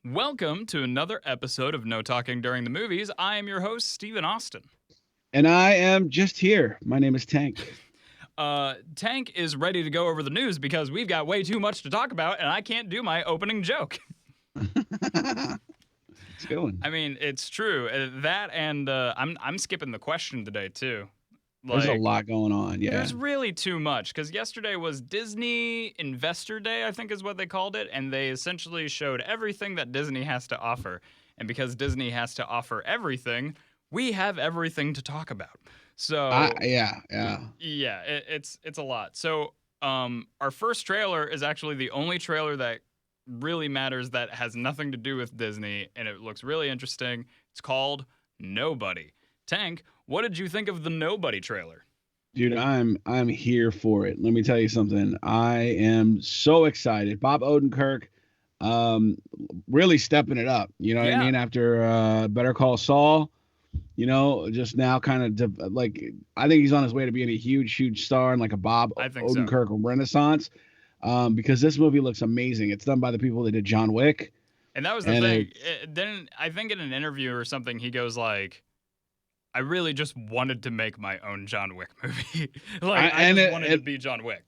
Welcome to another episode of No Talking During the Movies. I am your host, Stephen Austin. And I am just here. My name is Tank. Tank is ready to go over the news because we've got way too much to talk about, and I can't do my opening joke. It's going. I mean, it's true. That and I'm skipping the question today too. There's a lot going on. Yeah. There's really too much because yesterday was Disney Investor Day, I think is what they called it, and they essentially showed everything that Disney has to offer. And because Disney has to offer everything, we have everything to talk about. So yeah. it's a lot. So our first trailer is actually the only trailer that really matters that has nothing to do with Disney, and it looks really interesting. It's called Nobody. Tank, what did you think of the Nobody trailer? Dude, I'm here for it. Let me tell you something. I am so excited. Bob Odenkirk really stepping it up. You know what I mean? After Better Call Saul, just now kind of I think he's on his way to being a huge star and like a Bob Odenkirk renaissance. Because this movie looks amazing. It's done by the people that did John Wick. And that was the thing. Then I think in an interview or something, he goes like, I really just wanted to make my own John Wick movie. I just wanted to be John Wick.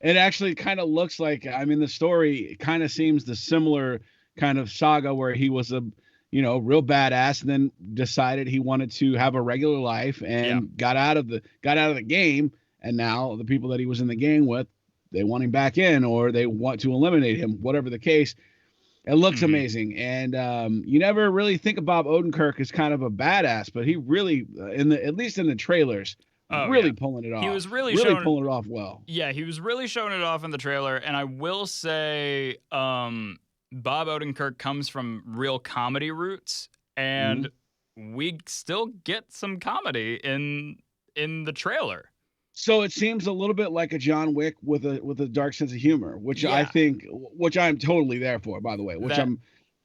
It actually kind of looks like, the story kind of seems the similar kind of saga where he was a, real badass and then decided he wanted to have a regular life and got out of the game. And now the people that he was in the game with, they want him back in or they want to eliminate him, whatever the case. It looks amazing, and you never really think of Bob Odenkirk as kind of a badass, but he really, at least in the trailers, pulling it off. He was really pulling it off well. Yeah, he was really showing it off in the trailer, and I will say, Bob Odenkirk comes from real comedy roots, and we still get some comedy in the trailer. So it seems a little bit like a John Wick with a dark sense of humor, which I'm totally there for, by the way,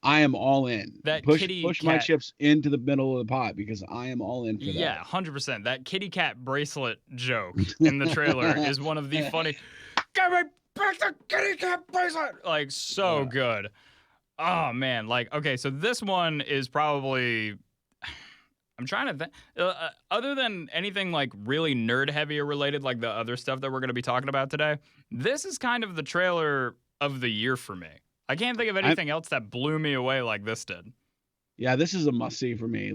I am all in. That push my chips into the middle of the pot because I am all in for that. Yeah, 100%. That kitty cat bracelet joke in the trailer is one of the funny. Give me back the kitty cat bracelet! Like, so good. Oh, man. Okay, so this one is probably... I'm trying to think. Other than anything really nerd heavy or related, like the other stuff that we're going to be talking about today, this is kind of the trailer of the year for me. I can't think of anything else that blew me away like this did. Yeah, this is a must see for me.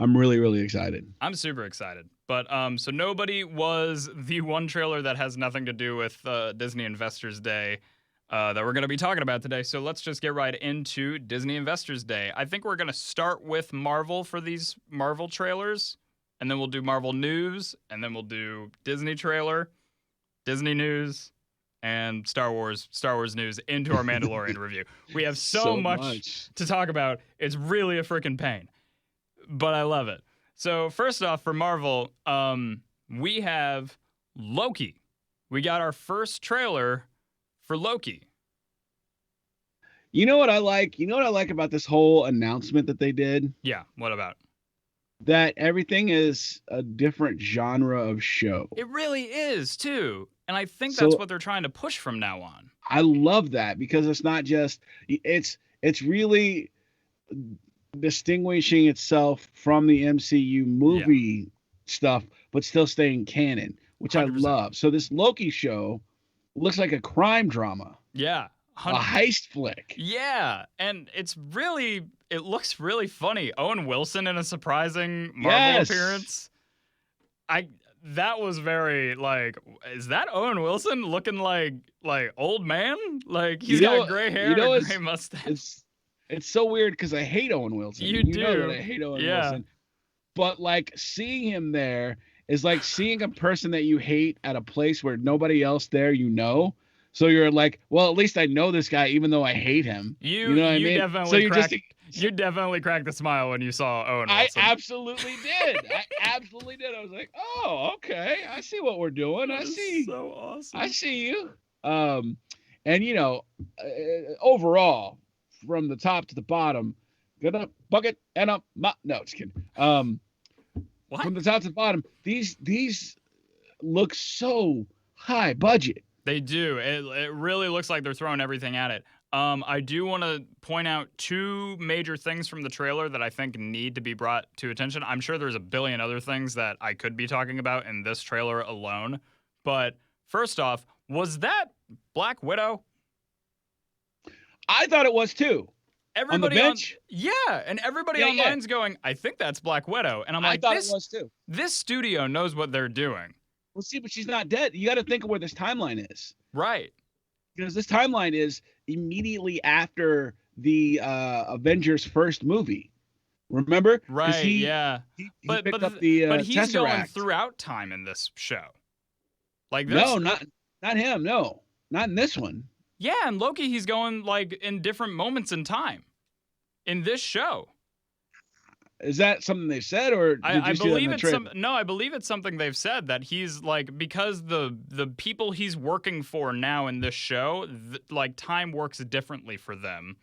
I'm really excited. I'm super excited. But so Nobody was the one trailer that has nothing to do with Disney Investors Day. That we're going to be talking about today. So let's just get right into Disney Investors Day. I think we're going to start with Marvel for these Marvel trailers, and then we'll do Marvel news, and then we'll do Disney trailer, Disney news, and Star Wars news into our Mandalorian review. We have so much to talk about. It's really a freaking pain, but I love it. So first off, for Marvel, we have Loki. We got our first trailer for Loki. You know what I like? You know what I like about this whole announcement that they did? Yeah, what about? That everything is a different genre of show. It really is, too. And I think that's what they're trying to push from now on. I love that because it's not just... It's really distinguishing itself from the MCU movie stuff, but still staying canon, which 100%. I love. So this Loki show looks like a crime drama. Yeah. 100%. A heist flick. Yeah. And it looks really funny. Owen Wilson in a surprising Marvel appearance. That was very is that Owen Wilson looking like old man? Like he's got gray hair and a gray mustache. It's so weird because I hate Owen Wilson. You do. Know that I hate Owen Wilson. But seeing him there is like seeing a person that you hate at a place where nobody else there So you're like, well, at least I know this guy, even though I hate him. You know what I mean? You definitely cracked a smile when you saw Owen Wilson. I absolutely did. I was like, oh, okay. I see what we're doing. I see. So awesome. I see you. Overall, from the top to the bottom, gonna bucket and up. No, just kidding. What? From the top to the bottom, these look so high budget. They do. It really looks like they're throwing everything at it. I do want to point out two major things from the trailer that I think need to be brought to attention. I'm sure there's a billion other things that I could be talking about in this trailer alone. But first off, was that Black Widow? I thought it was too. On the Everybody bench? yeah, and everybody Yeah, yeah. online's going, I think that's Black Widow. And I'm I like, thought it was too. this studio knows what they're doing. Well, see, but she's not dead. You got to think of where this timeline is. Right. Because this timeline is immediately after the Avengers first movie. Remember? 'Cause Right, yeah. He But picked up the but he's going Tesseract. throughout time in this show. Like this. No, not him. No, not in this one. Yeah, and Loki, he's going like in different moments in time in this show. Is that something they said, or did I you see that in believe the it's trailer? no, I believe it's something they've said that he's like, because the people he's working for now in this show, like time works differently for them.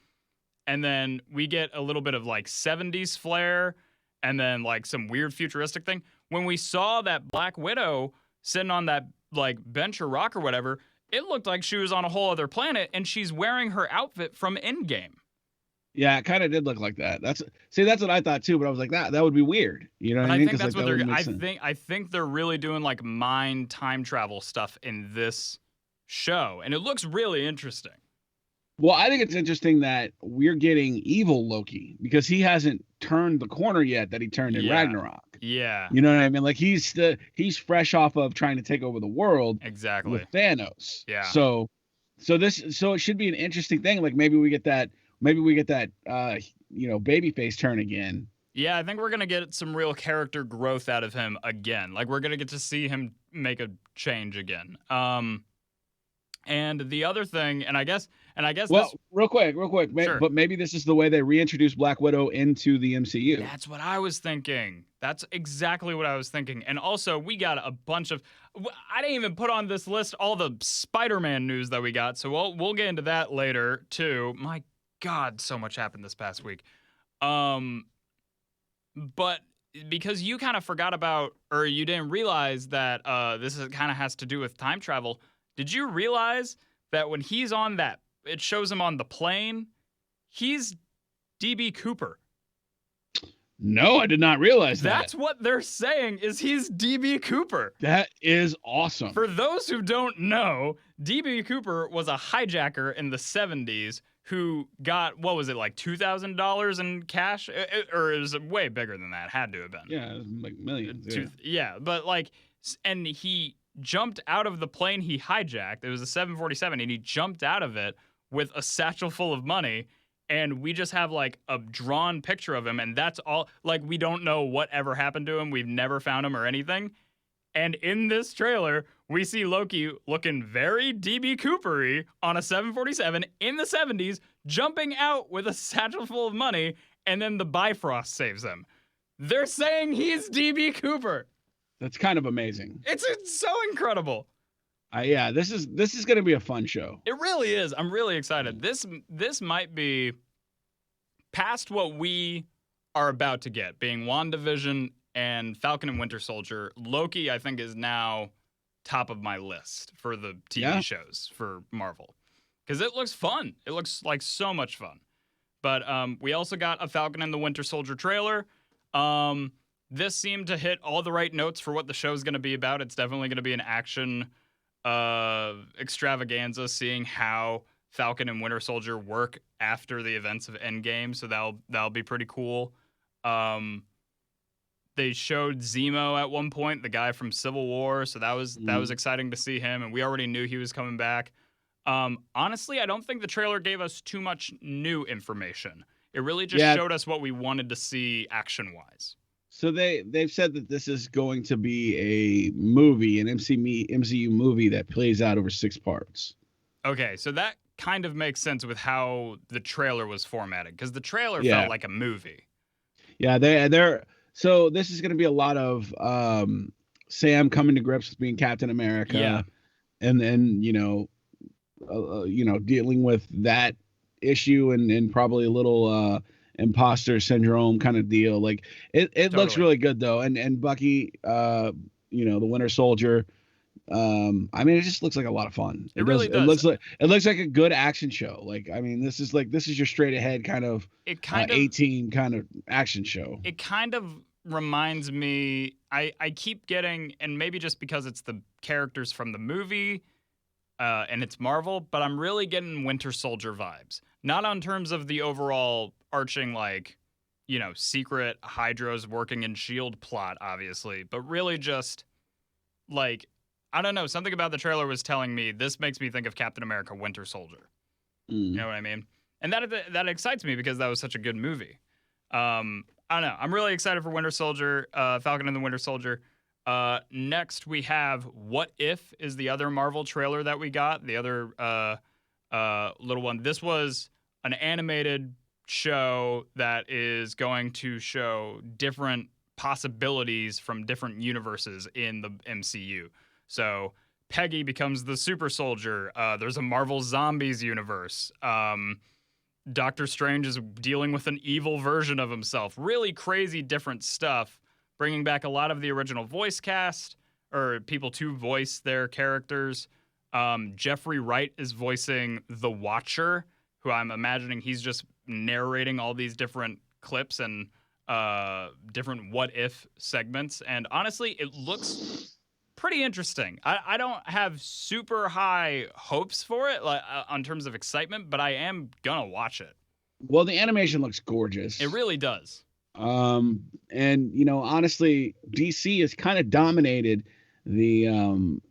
And then we get a little bit of like 70s flair and then like some weird futuristic thing. When we saw that Black Widow sitting on that like bench or rock or whatever, it looked like she was on a whole other planet and she's wearing her outfit from Endgame. Yeah, it kind of did look like that. That's what I thought too. But I was like, that would be weird. You know what But I mean? I think 'Cause, that's like, what that they're. wouldn't make sense. I think they're really doing like mind time travel stuff in this show, and it looks really interesting. Well, I think it's interesting that we're getting evil Loki because he hasn't turned the corner yet that he turned in Yeah. Ragnarok. Yeah, You know what I mean? Like he's fresh off of trying to take over the world exactly. with Thanos. Yeah. So it should be an interesting thing. Like maybe we get that babyface turn again. Yeah, I think we're gonna get some real character growth out of him again. Like we're gonna get to see him make a change again. And the other thing, and I guess Well, this, real quick, Sure. but maybe this is the way they reintroduce Black Widow into the MCU. that's what I was thinking. That's exactly what I was thinking. And also, we got a bunch of. I didn't even put on this list all the Spider-Man news that we got, so we'll get into that later too. My God, so much happened this past week. But because you kind of forgot about, or you didn't realize that this kind of has to do with time travel. Did you realize that when he's on that, it shows him on the plane, he's DB Cooper. No, I did not realize that. That's what they're saying is he's DB Cooper. That is awesome. For those who don't know, DB Cooper was a hijacker in the 70s who got, what was it, like $2,000 in cash? Or it was way bigger than that. Had to have been. Yeah, it was like millions. Yeah, but like, and he jumped out of the plane he hijacked. It was a 747, and he jumped out of it with a satchel full of money. And we just have like a drawn picture of him, and that's all. Like, we don't know what ever happened to him. We've never found him or anything. And in this trailer, we see Loki looking very DB Cooper-y on a 747 in the 70s, jumping out with a satchel full of money, and then the Bifrost saves him. They're saying he's DB Cooper. That's kind of amazing. It's so incredible. Yeah, this is going to be a fun show. It really is. I'm really excited. This might be past what we are about to get, being WandaVision and Falcon and Winter Soldier. Loki, I think, is now top of my list for the TV shows for Marvel. Because it looks fun. It looks like so much fun. But we also got a Falcon and the Winter Soldier trailer. This seemed to hit all the right notes for what the show's going to be about. It's definitely going to be an action extravaganza, seeing how Falcon and Winter Soldier work after the events of Endgame. So that'll be pretty cool. They showed Zemo at one point, the guy from Civil War. So that was exciting to see him, and we already knew he was coming back. Honestly, I don't think the trailer gave us too much new information. It really just showed us what we wanted to see action-wise. So they've said that this is going to be a movie, an MCU movie that plays out over 6 parts. Okay, so that kind of makes sense with how the trailer was formatted, because the trailer felt like a movie. Yeah, they're so this is going to be a lot of Sam coming to grips with being Captain America, and then dealing with that issue and probably a little imposter syndrome kind of deal. Like it looks really good though, and Bucky, the Winter Soldier, I mean, it just looks like a lot of fun. It really It does. looks like a good action show. Like, I mean, this is your straight ahead kind of It kind of 18 kind of action show. it kind of reminds me. I keep getting, and maybe just because it's the characters from the movie, and it's Marvel, but I'm really getting Winter Soldier vibes. Not on terms of the overall arching, like, secret Hydras working in S.H.I.E.L.D. plot, obviously, but really just, like, I don't know, something about the trailer was telling me this makes me think of Captain America Winter Soldier. You know what I mean? And that excites me because that was such a good movie. I don't know. I'm really excited for Winter Soldier, Falcon and the Winter Soldier. Next, we have What If is the other Marvel trailer that we got. The other little one. This was an animated show that is going to show different possibilities from different universes in the MCU. So Peggy becomes the super soldier. There's a Marvel Zombies universe. Doctor Strange is dealing with an evil version of himself. Really crazy different stuff, bringing back a lot of the original voice cast or people to voice their characters. Jeffrey Wright is voicing the Watcher, who I'm imagining he's just narrating all these different clips and different what if segments. And honestly, it looks pretty interesting. I don't have super high hopes for it, like on terms of excitement, but I am gonna watch it. Well, the animation looks gorgeous. It really does. And honestly, DC has kind of dominated the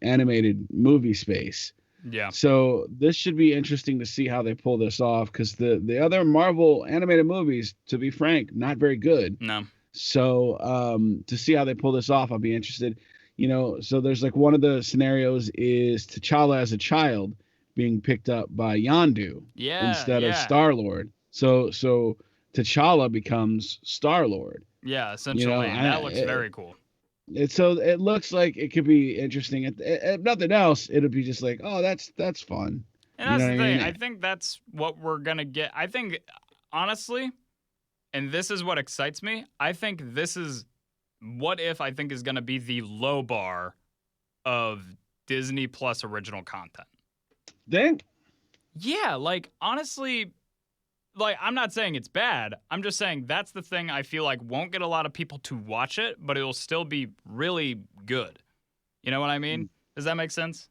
animated movie space. Yeah. So this should be interesting to see how they pull this off, because the other Marvel animated movies, to be frank, not very good. No. So to see how they pull this off, I'll be interested. So there's like one of the scenarios is T'Challa as a child being picked up by Yondu instead of Star-Lord. So T'Challa becomes Star-Lord. Yeah, essentially. That looks very cool. So it looks like it could be interesting. If nothing else, it'll be just like, oh, that's fun. And that's the thing. I think that's what we're going to get. I think, honestly, and this is what excites me, I think this is What If I think is going to be the low bar of Disney Plus original content. Then? Yeah, like, honestly, like, I'm not saying it's bad. I'm just saying that's the thing I feel like won't get a lot of people to watch it, but it'll still be really good. You know what I mean? Does that make sense?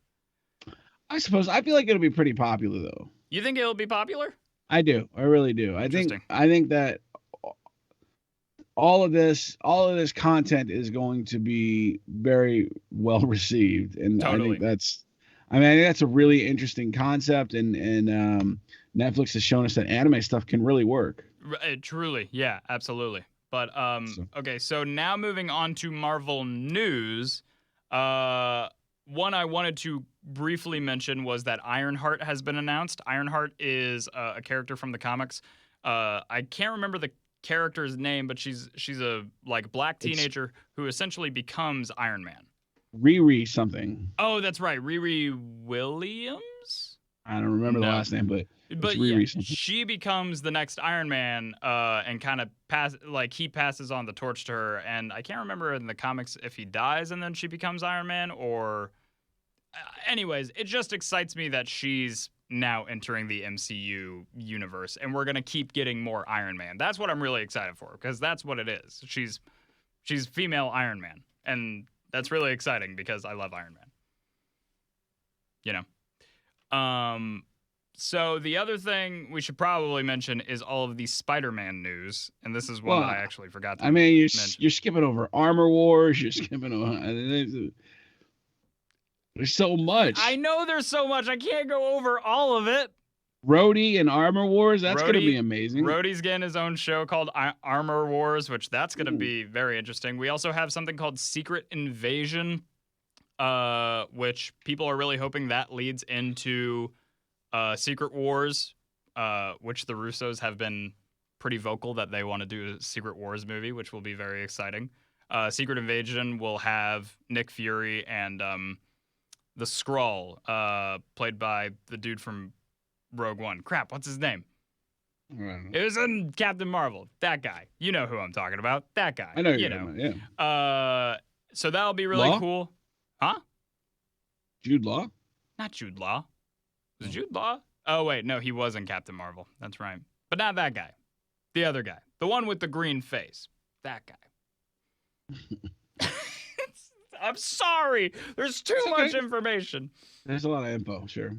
I suppose. I feel like it'll be pretty popular, though. You think it'll be popular? I do. I really do. I think that all of this content is going to be very well received, and totally. I think that's a really interesting concept, and Netflix has shown us that anime stuff can really work. Truly, yeah, absolutely. But okay, so now moving on to Marvel news. One I wanted to briefly mention was that Ironheart has been announced. Ironheart is a character from the comics. I can't remember the character's name, but she's a like black teenager who essentially becomes Iron Man. Riri something. Oh, that's right, Riri Williams. I don't remember the last name, but yeah, she becomes the next Iron Man, and kind of he passes on the torch to her. And I can't remember in the comics if he dies and then she becomes Iron Man, or anyways, it just excites me that she's now entering the MCU universe, and we're gonna keep getting more Iron Man. That's what I'm really excited for, because that's what it is. She's female Iron Man, and that's really exciting because I love Iron Man. So the other thing we should probably mention is all of the Spider-Man news, and this is one that I actually forgot to mention. You're skipping over Armor Wars. You're skipping over. There's so much. I know there's so much. I can't go over all of it. Rhodey and Armor Wars. That's going to be amazing. Rhodey's getting his own show called Armor Wars, which that's going to be very interesting. We also have something called Secret Invasion, which people are really hoping that leads into Secret Wars, which the Russos have been pretty vocal that they want to do a Secret Wars movie, which will be very exciting. Secret Invasion will have Nick Fury and the Skrull, played by the dude from Rogue One. Crap, what's his name? It was in Captain Marvel. That guy. You know who I'm talking about. That guy. I know you know. Yeah. So that'll be really cool. Huh? Jude Law? Not Jude Law. Was it Jude Law? Oh, wait. No, he was in Captain Marvel. That's right. But not that guy. The other guy. The one with the green face. That guy. I'm sorry. There's too much information. There's a lot of info, sure.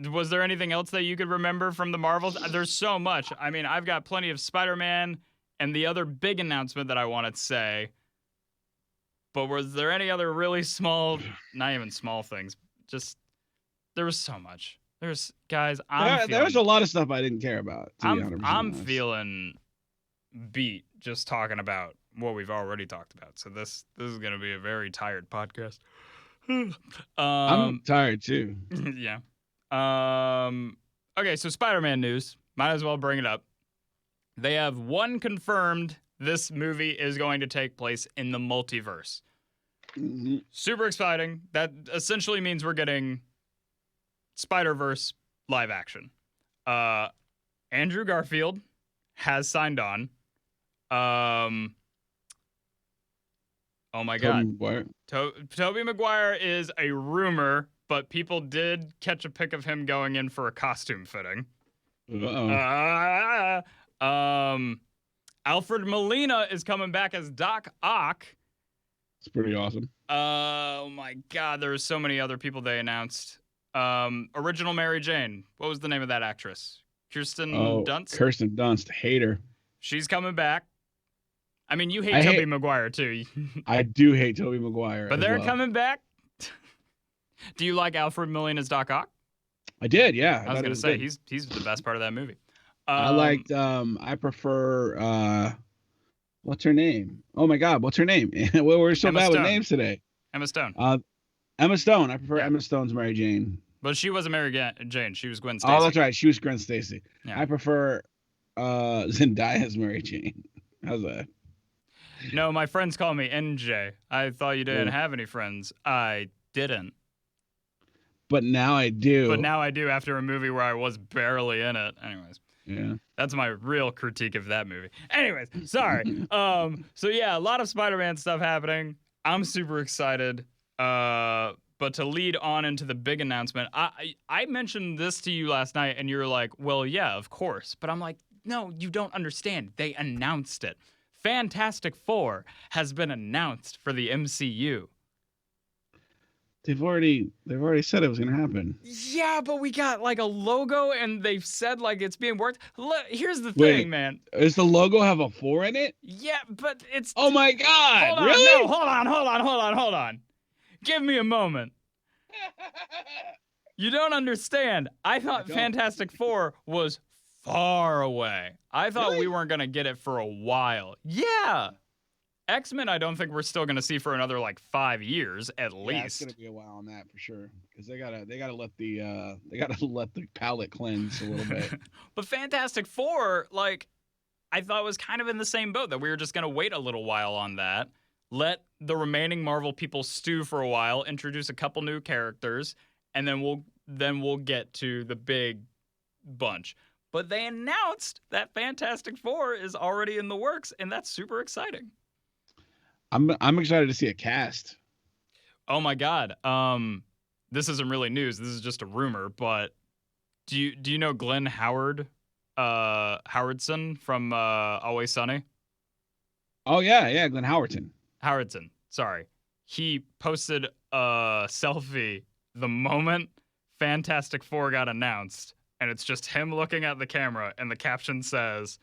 Was there anything else that you could remember from the Marvels? There's so much. I mean, I've got plenty of Spider-Man and the other big announcement that I wanted to say. But was there any other really small, not even small things, just, there was so much. There's, guys, there was a lot of stuff I didn't care about. I'm feeling beat just talking about what we've already talked about. So this is going to be a very tired podcast. I'm tired too. Yeah. Okay, so Spider-Man news. Might as well bring it up. They have one confirmed. This movie is going to take place in the multiverse. Mm-hmm. Super exciting. That essentially means we're getting Spider-Verse live action. Andrew Garfield has signed on. Oh my God. Tobey Maguire is a rumor, but people did catch a pic of him going in for a costume fitting. Alfred Molina is coming back as Doc Ock. It's pretty awesome. Oh my God, there were so many other people they announced. Original Mary Jane. What was the name of that actress? Kirsten Dunst? Kirsten Dunst. Hate her. She's coming back. I mean, you hate Tobey Maguire too. I do hate Tobey Maguire. But they're coming back. Do you like Alfred Molina's Doc Ock? I did, yeah. I was going to say, he's the best part of that movie. I prefer, what's her name? Oh my God, what's her name? We're so bad with names today. Emma Stone. Emma Stone. I prefer Emma Stone's Mary Jane. But she wasn't Mary Jane. She was Gwen Stacy. Oh, that's right. She was Gwen Stacy. Yeah. I prefer Zendaya's Mary Jane. How's that? No, my friends call me NJ. I thought you didn't have any friends. I didn't. But now I do. But now I do after a movie where I was barely in it. Anyways. Yeah. That's my real critique of that movie. Anyways, sorry. So yeah, a lot of Spider-Man stuff happening. I'm super excited. But to lead on into the big announcement, I mentioned this to you last night and you were like, well, yeah, of course. But I'm like, no, you don't understand. They announced it. Fantastic Four has been announced for the MCU. They've already said it was going to happen. Yeah, but we got like a logo and they've said like it's being worked. Look, here's the thing, man. Does the logo have a 4 in it? Yeah, but it's... Oh my God, hold on, really? No, hold on. Give me a moment. You don't understand. I thought Fantastic Four was far away. I thought we weren't going to get it for a while. Yeah. X-Men, I don't think we're still going to see for another like 5 years at least. Yeah, it's going to be a while on that for sure, because they gotta let the palate cleanse a little bit. But Fantastic Four, like, I thought was kind of in the same boat, that we were just going to wait a little while on that, let the remaining Marvel people stew for a while, introduce a couple new characters, and then we'll get to the big bunch. But they announced that Fantastic Four is already in the works, and that's super exciting. I'm excited to see a cast. Oh my God. This isn't really news. This is just a rumor, but do you know Glenn Howardson from Always Sunny? Oh yeah, Glenn Howardson. Sorry. He posted a selfie the moment Fantastic Four got announced, and it's just him looking at the camera, and the caption says,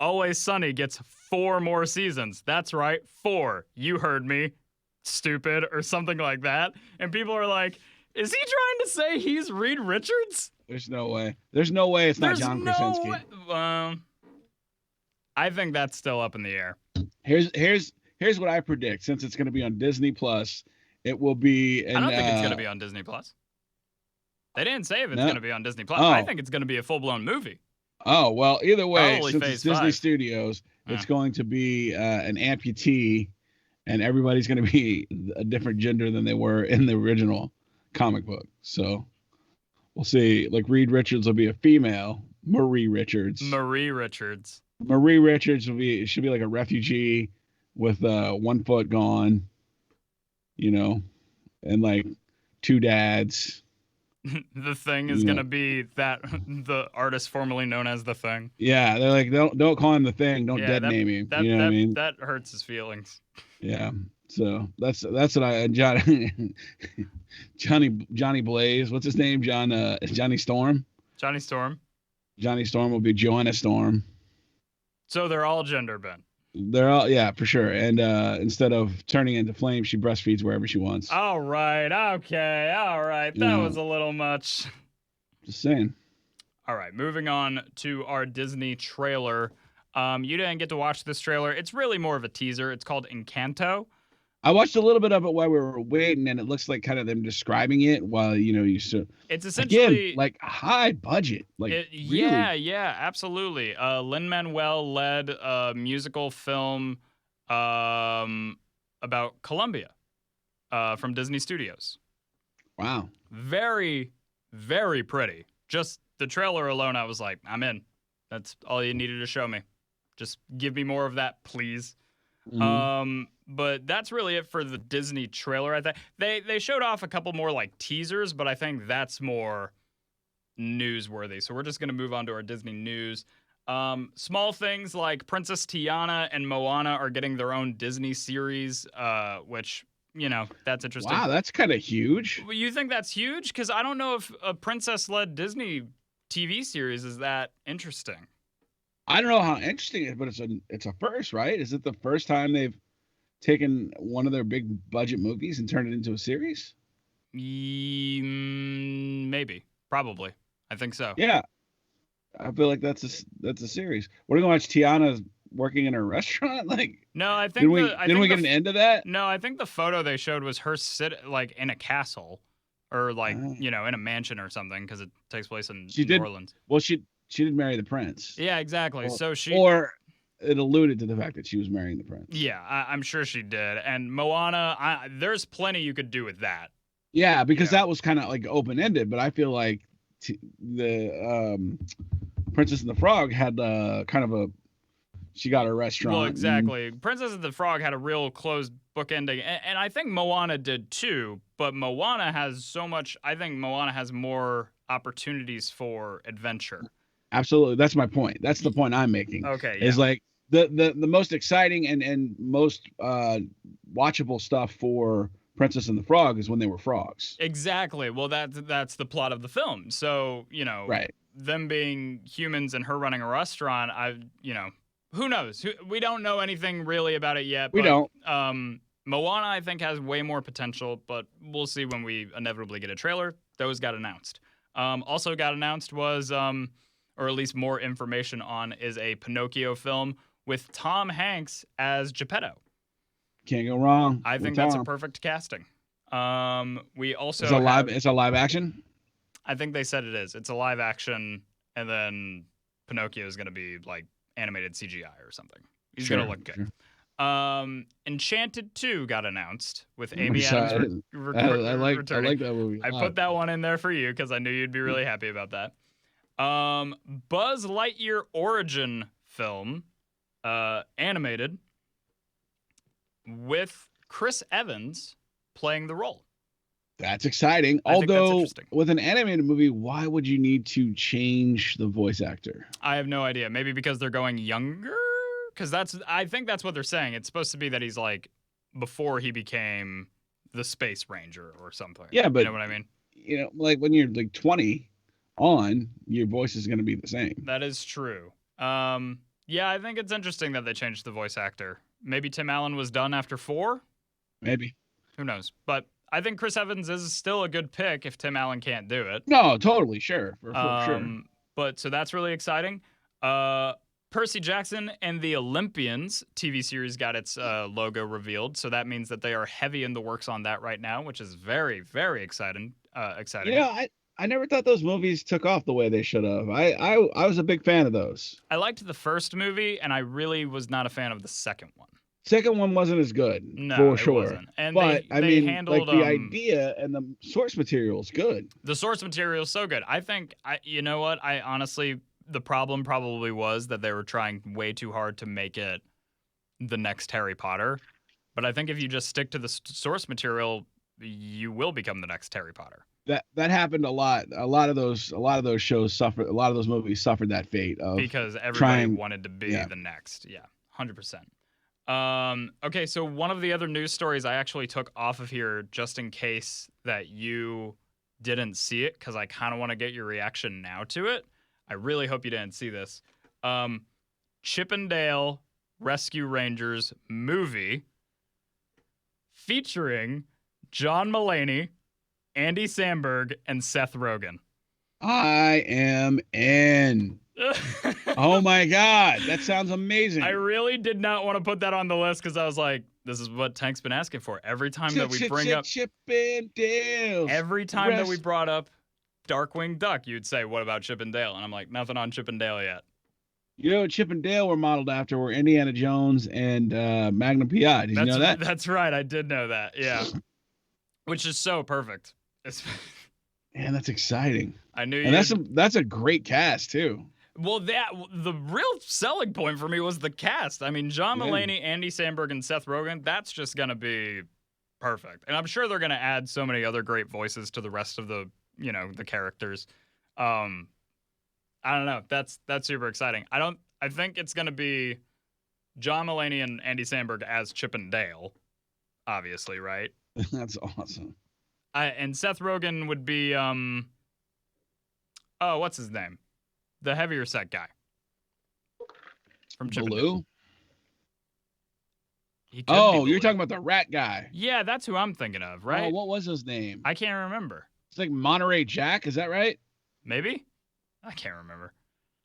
Always Sunny gets 4 more seasons. That's right, 4. You heard me, stupid, or something like that. And people are like, is he trying to say he's Reed Richards? There's no way. There's no way it's not John Krasinski. I think that's still up in the air. Here's what I predict. Since it's going to be on Disney Plus, it will be. I don't think it's going to be on Disney Plus. They didn't say if it's going to be on Disney Plus. I think it's going to be a full-blown movie. Oh, well, either way, Probably since it's Disney Studios, it's going to be an amputee, and everybody's going to be a different gender than they were in the original comic book. So we'll see. Like, Reed Richards will be a female. Marie Richards should be like a refugee with 1 foot gone. You know, and like two dads. The Thing is You gonna know, be that the artist formerly known as The Thing. yeah, they're like don't call him the Thing, don't Yeah, dead that name him. that You know what I that mean? that hurts his feelings. Yeah. So that's what I Johnny Blaze. What's his name? Johnny Storm. Johnny Storm. Johnny Storm will be Joanna Storm. So they're all gender bent. They're all yeah for sure. And instead of turning into flame, she breastfeeds wherever she wants. All right. Okay. All right. You That know, was a little much. just saying. All right. Moving on to our Disney trailer. You didn't get to watch this trailer. It's really more of a teaser. It's called Encanto. I watched a little bit of it while we were waiting, and it looks like kind of them describing it while you so It's again essentially like high budget, like yeah, really. yeah, absolutely. Lin-Manuel led a musical film about Colombia from Disney Studios. Wow. Very, very pretty. Just the trailer alone, I was like, I'm in. That's all you needed to show me. Just give me more of that, please. Mhm. But that's really it for the Disney trailer. I think they showed off a couple more like teasers, but I think that's more newsworthy. So we're just gonna move on to our Disney news. Small things like Princess Tiana and Moana are getting their own Disney series, which that's interesting. Wow, that's kind of huge. You think that's huge? Because I don't know if a princess-led Disney TV series is that interesting. I don't know how interesting it is, but it's a first, right? Is it the first time they've taken one of their big budget movies and turned it into a series? Maybe, probably. I think so. Yeah, I feel like that's a series. We're gonna watch Tiana working in a restaurant. Like, No, I think didn't we get an end to that? no, I think the photo they showed was her sit like in a castle, or like Uh, in a mansion or something, because it takes place in she New did. Orleans. Well, she did marry the prince. Yeah, exactly. Or, So she, or it alluded to the fact that she was marrying the prince. yeah, I'm sure she did. And Moana, there's plenty you could do with that. Yeah, because Yeah. that was kind of like open ended, but I feel like the Princess and the Frog had kind of a she got a restaurant. Well, exactly. Princess and the Frog had a real closed book ending, and I think Moana did too. But Moana has so much. I think Moana has more opportunities for adventure. Absolutely, that's my point. That's the point I'm making. Okay, Is yeah. like the most exciting and most watchable stuff for Princess and the Frog is when they were frogs. Exactly. Well, that's the plot of the film. So Right. them being humans and her running a restaurant. Who knows? We don't know anything really about it yet. We But, don't. Moana, I think, has way more potential, but we'll see when we inevitably get a trailer. Those got announced. Also got announced was, or at least more information on, is a Pinocchio film with Tom Hanks as Geppetto. Can't go wrong. I think that's a perfect casting. We also It's a live action. I think they said it is. It's a live action, and then Pinocchio is going to be like animated CGI or something. He's going to look good. Sure. Enchanted 2 got announced with I Amy Adams like returning. that movie. I put that one in there for you because I knew you'd be really happy about that. Buzz Lightyear origin film, animated, with Chris Evans playing the role. That's exciting. I think that's Although interesting. with an animated movie, why would you need to change the voice actor? I have no idea. Maybe because they're going younger? Because I think that's what they're saying. It's supposed to be that he's like before he became the Space Ranger or something. Yeah, but you know what I mean? Like when you're like 20 on, your voice is going to be the same. That is true. Yeah, I think it's interesting that they changed the voice actor. Maybe Tim Allen was done after 4? Maybe. Who knows? But I think Chris Evans is still a good pick if Tim Allen can't do it. No, totally. Sure. For sure. But so that's really exciting. Percy Jackson and the Olympians TV series got its logo revealed. So that means that they are heavy in the works on that right now, which is very, very exciting. I never thought those movies took off the way they should have. I was a big fan of those. I liked the first movie, and I really was not a fan of the second one. Second one wasn't as good, No, for it sure. wasn't. And but they handled like the idea and the source material is good. The source material is so good. I think you know what? I honestly, the problem probably was that they were trying way too hard to make it the next Harry Potter. But I think if you just stick to the source material, you will become the next Harry Potter. That happened a lot. A lot of those shows suffered. A lot of those movies suffered that fate of Because everybody trying. wanted to be Yeah. the next. Yeah, 100%. Okay, so one of the other news stories I actually took off of here just in case that you didn't see it, because I kind of want to get your reaction now to it. I really hope you didn't see this. Chippendale Rescue Rangers movie featuring John Mulaney, Andy Samberg, and Seth Rogen. I am in. Oh my God, that sounds amazing. I really did not want to put that on the list because I was like, this is what Tank's been asking for. Every time that we bring up Chippendales. Every time that we brought up Darkwing Duck, you'd say, what about Chippendale? And I'm like, nothing on Chippendale yet. You know what Chippendale were modeled after were Indiana Jones and Magnum P.I. Did you know that? That's right. I did know that. Yeah. Which is so perfect. Man, that's exciting. I knew and that's a great cast too. Well, the real selling point for me was the cast. I mean, John Mulaney, Andy Samberg, and Seth Rogen, that's just going to be perfect. And I'm sure they're going to add so many other great voices to the rest of the, the characters. I don't know. That's super exciting. I think it's going to be John Mulaney and Andy Samberg as Chip and Dale, obviously, right? That's awesome. And Seth Rogen would be, what's his name? The heavier set guy from Chip and Dale. Oh, you're talking about the rat guy. Yeah, that's who I'm thinking of, right? Oh, what was his name? I can't remember. It's like Monterey Jack, is that right? Maybe. I can't remember.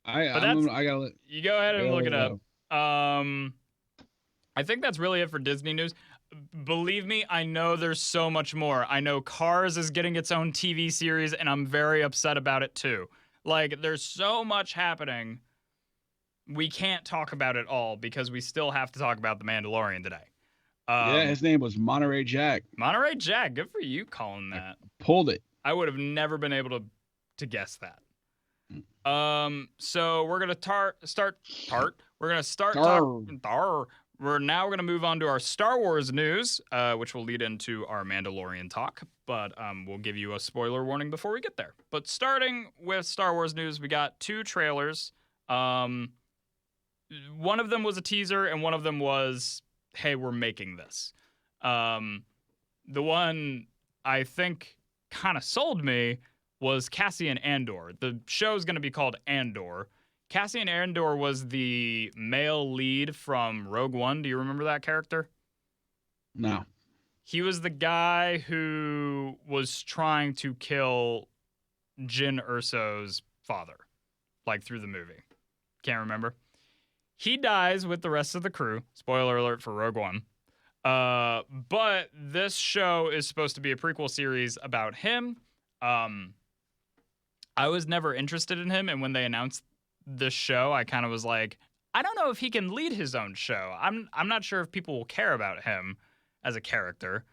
You go ahead and look it up. I think that's really it for Disney news. Believe me, I know there's so much more. I know Cars is getting its own TV series, and I'm very upset about it too. Like, there's so much happening. We can't talk about it all because we still have to talk about The Mandalorian today. Yeah, his name was Monterey Jack. Monterey Jack. Good for you calling that. Pulled it. I would have never been able to guess that. So we're gonna start. We're now going to move on to our Star Wars news, which will lead into our Mandalorian talk. But we'll give you a spoiler warning before we get there. But starting with Star Wars news, we got 2 trailers. One of them was a teaser, and one of them was, hey, we're making this. The one I think kind of sold me was Cassian Andor. The show's going to be called Andor. Cassian Andor was the male lead from Rogue One. Do you remember that character? No. He was the guy who was trying to kill Jyn Erso's father, like through the movie. Can't remember. He dies with the rest of the crew. Spoiler alert for Rogue One. But this show is supposed to be a prequel series about him. I was never interested in him, and when they announced this show, I kind of was like, I don't know if he can lead his own show. I'm not sure if people will care about him as a character.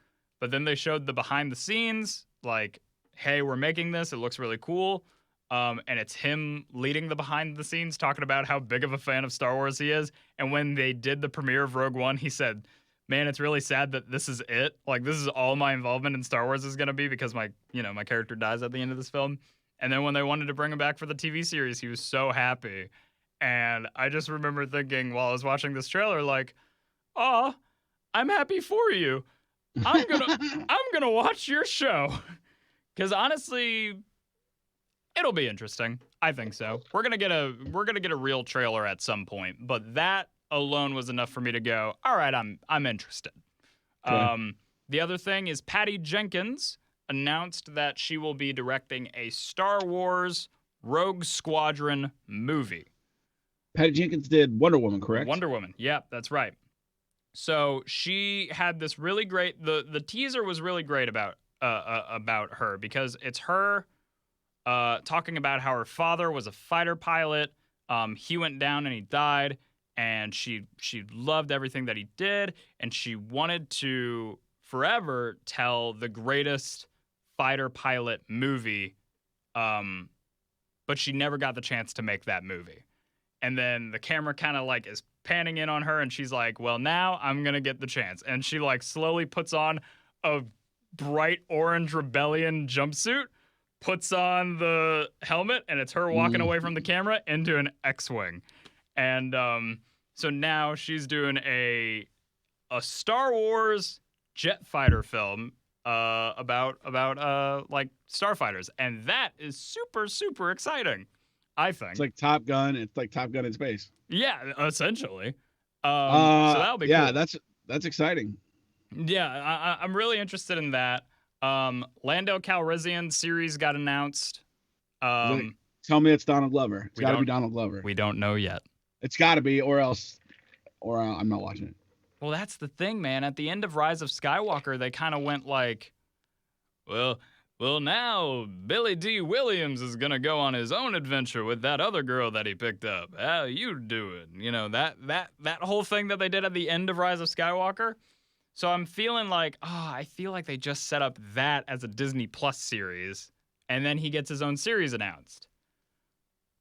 But then they showed the behind the scenes, like, hey, we're making this. It looks really cool. And it's him leading the behind the scenes, talking about how big of a fan of Star Wars he is. And when they did the premiere of Rogue One, he said, man, it's really sad that this is it. Like, this is all my involvement in Star Wars is going to be because my character dies at the end of this film. And then when they wanted to bring him back for the TV series, he was so happy. And I just remember thinking while I was watching this trailer, like, oh, I'm happy for you. I'm gonna watch your show. Because honestly, it'll be interesting. I think so. We're gonna get a real trailer at some point, but that alone was enough for me to go, all right, I'm interested. Okay. The other thing is Patty Jenkins announced that she will be directing a Star Wars Rogue Squadron movie. Patty Jenkins did Wonder Woman, correct? Wonder Woman. Yeah, that's right. So she had this really great. The teaser was really great about her because it's her talking about how her father was a fighter pilot. He went down and he died, and she loved everything that he did, and she wanted to forever tell the greatest fighter pilot movie, but she never got the chance to make that movie. And then the camera kind of like is panning in on her, and she's like, well, now I'm gonna get the chance. And she like slowly puts on a bright orange rebellion jumpsuit, puts on the helmet, and it's her walking away from the camera into an X-Wing. And so now she's doing a Star Wars jet fighter film about like starfighters, and that is super, super exciting, I think. It's like Top Gun. It's like Top Gun in space. Yeah, essentially. So that'll be cool. That's exciting. Yeah, I'm really interested in that. Lando Calrissian series got announced. Tell me it's Donald Glover. It's got to be Donald Glover. We don't know yet. It's got to be, or I'm not watching it. Well, that's the thing, man. At the end of Rise of Skywalker, they kind of went like, well, now Billy D. Williams is gonna go on his own adventure with that other girl that he picked up. How you doing? You know, that whole thing that they did at the end of Rise of Skywalker. So I'm feeling like, I feel like they just set up that as a Disney Plus series, and then he gets his own series announced.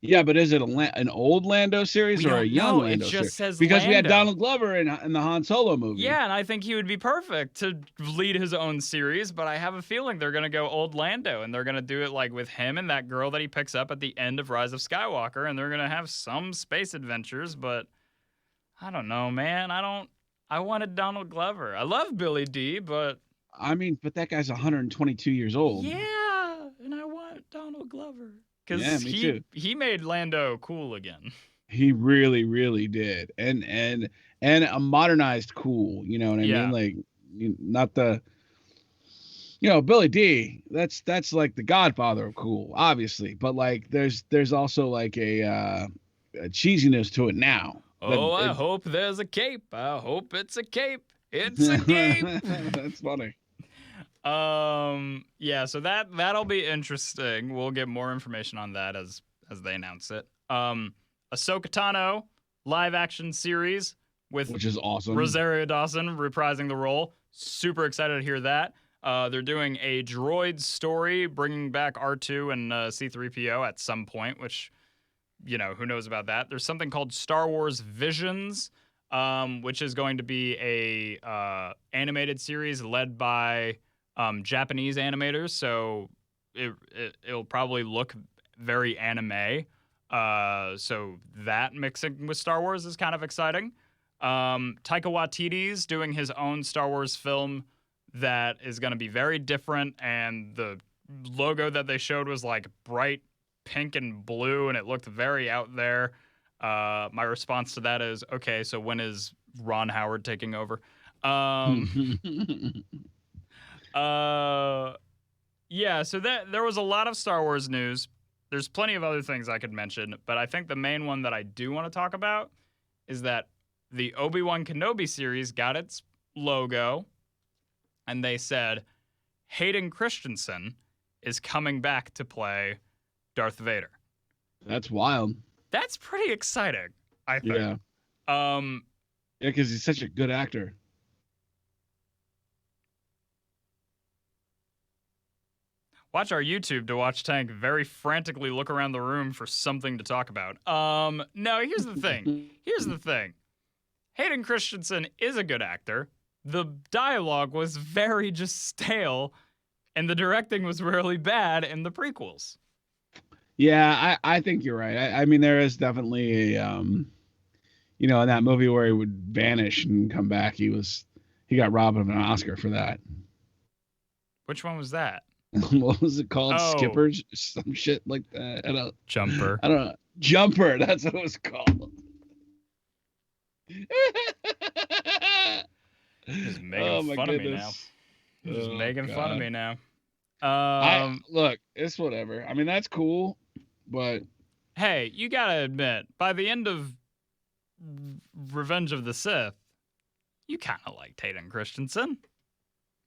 Yeah, but is it an old Lando series or a young Lando series? It just says because Lando. We had Donald Glover in the Han Solo movie. Yeah, and I think he would be perfect to lead his own series, but I have a feeling they're going to go old Lando, and they're going to do it like with him and that girl that he picks up at the end of Rise of Skywalker, and they're going to have some space adventures, but I don't know, man. I wanted Donald Glover. I love Billy D, but... I mean, but that guy's 122 years old. Yeah, and I want Donald Glover. Yeah, me too. He made Lando cool again. He really, really did, and a modernized cool. You know what I mean? Like, not the, Billy D. That's like the godfather of cool, obviously. But like, there's also like a cheesiness to it now. I hope there's a cape. I hope it's a cape. It's a cape. That's funny. Yeah, so that'll be interesting. We'll get more information on that as they announce it. Ahsoka Tano live action series which is awesome. Rosario Dawson reprising the role. Super excited to hear that. They're doing a droid story, bringing back R2 and C-3PO at some point, which, who knows about that. There's something called Star Wars Visions, which is going to be a animated series led by Japanese animators, so it'll probably look very anime. So that mixing with Star Wars is kind of exciting. Taika Waititi's doing his own Star Wars film that is going to be very different, and the logo that they showed was like bright pink and blue, and it looked very out there. My response to that is, okay, so when is Ron Howard taking over? Yeah, so there was a lot of Star Wars news. There's plenty of other things I could mention, but I think the main one that I do want to talk about is that the Obi-Wan Kenobi series got its logo, and they said Hayden Christensen is coming back to play Darth Vader. That's wild. That's pretty exciting, I think. Yeah. Yeah, because he's such a good actor. Watch our YouTube to watch Tank very frantically look around the room for something to talk about. No, here's the thing. Hayden Christensen is a good actor. The dialogue was very just stale, and the directing was really bad in the prequels. Yeah, I think you're right. I mean, there is definitely a, in that movie where he would vanish and come back, he got robbed of an Oscar for that. Which one was that? What was it called? Oh. Skippers? Some shit like that. Jumper. I don't know. Jumper. That's what it was called. Just making fun of me now. Just making fun of me now. Look, it's whatever. I mean, that's cool, but hey, you gotta admit, by the end of Revenge of the Sith, you kind of liked Hayden Christensen,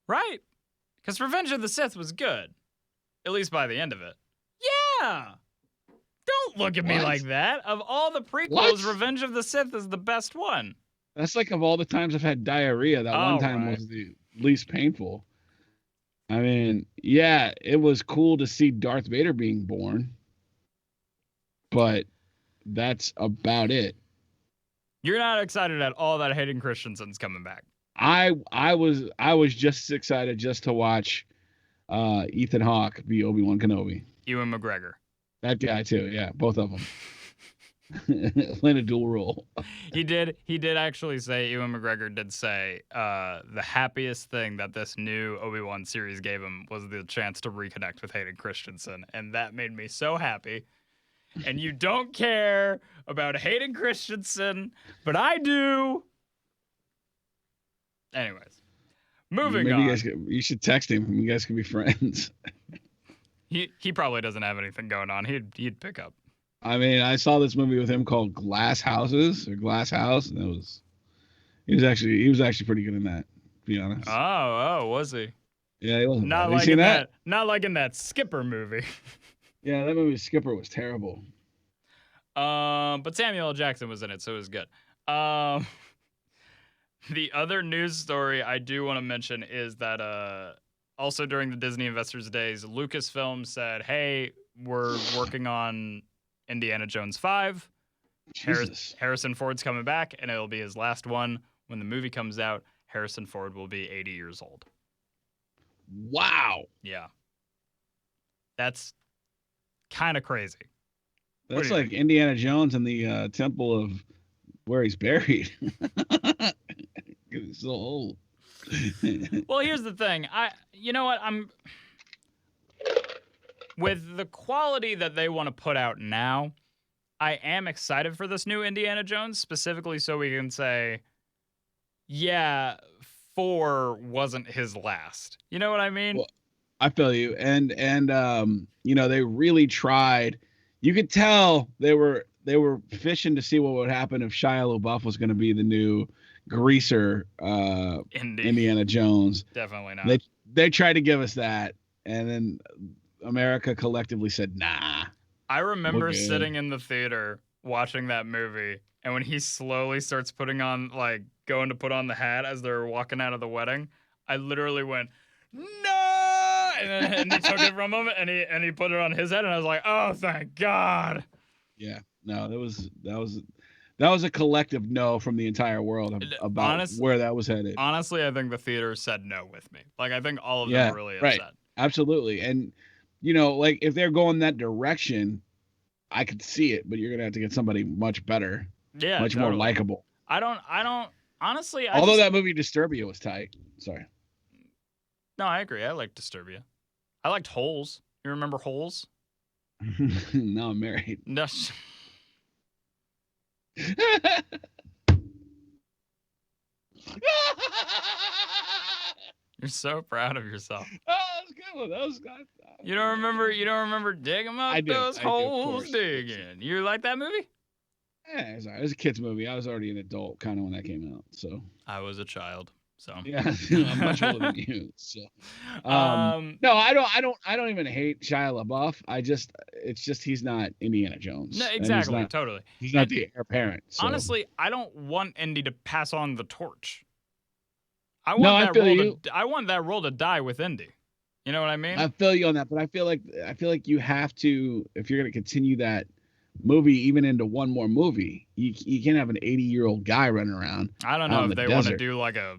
right? Because Revenge of the Sith was good, at least by the end of it. Yeah. Don't look at me like that. Of all the prequels, Revenge of the Sith is the best one. That's like of all the times I've had diarrhea, that one time was the least painful. I mean, yeah, it was cool to see Darth Vader being born, but that's about it. You're not excited at all that Hayden Christensen's coming back. I was just as excited just to watch Ethan Hawke be Obi-Wan Kenobi. Ewan McGregor. That guy too, yeah, both of them. Playing a dual role. He did actually say, Ewan McGregor did say, the happiest thing that this new Obi-Wan series gave him was the chance to reconnect with Hayden Christensen, and that made me so happy. And you don't care about Hayden Christensen, but I do. Anyways, moving on. You should text him. You guys can be friends. He probably doesn't have anything going on. He'd pick up. I mean, I saw this movie with him called Glass House, and he was actually pretty good in that, to be honest. Oh, was he? Yeah, he wasn't. Not like in that. Not like in that Skipper movie. Yeah, that movie Skipper was terrible. But Samuel L. Jackson was in it, so it was good. The other news story I do want to mention is that also during the Disney Investors Days, Lucasfilm said, "Hey, we're working on Indiana Jones 5. Harrison Ford's coming back, and it'll be his last one. When the movie comes out, Harrison Ford will be 80 years old." Wow. Yeah. That's kind of crazy. That's like Indiana Jones and the temple of where he's buried. He's so old. Well, here's the thing. You know what? With the quality that they want to put out now, I am excited for this new Indiana Jones, specifically so we can say, yeah, 4 wasn't his last. You know what I mean? Well, I feel you. And they really tried. You could tell they were fishing to see what would happen if Shia LaBeouf was going to be the new greaser Indiana Jones. Definitely not. They tried to give us that, and then America collectively said, nah. I remember sitting in the theater watching that movie, and when he slowly starts going to put on the hat as they're walking out of the wedding, I literally went, no! And he took it for a moment, and he put it on his head, and I was like, oh, thank God. Yeah, no, that was a collective no from the entire world about where that was headed. Honestly, I think the theater said no with me. I think all of them were really upset. Right. Absolutely. And, if they're going that direction, I could see it, but you're going to have to get somebody much better. Yeah. Much more likable. I don't, honestly. Although that movie Disturbia was tight. Sorry. No, I agree. I liked Disturbia. I liked Holes. You remember Holes? No, I'm married. No. You're so proud of yourself. Oh, that was a good one. That was good. You don't remember Dig 'em Up? I do. Those holes digging. You like that movie? Yeah, it was a kid's movie. I was already an adult kind of when that came out. So I was a child. So yeah, I'm much older than you. So no, I don't even hate Shia LaBeouf. It's just he's not Indiana Jones. No, exactly, totally. He's not the heir apparent. So. Honestly, I don't want Indy to pass on the torch. I want that role to die with Indy. You know what I mean? I feel you on that, but I feel like you have to, if you're going to continue that movie even into one more movie, you can't have an 80-year-old guy running around. I don't know if they want to do like a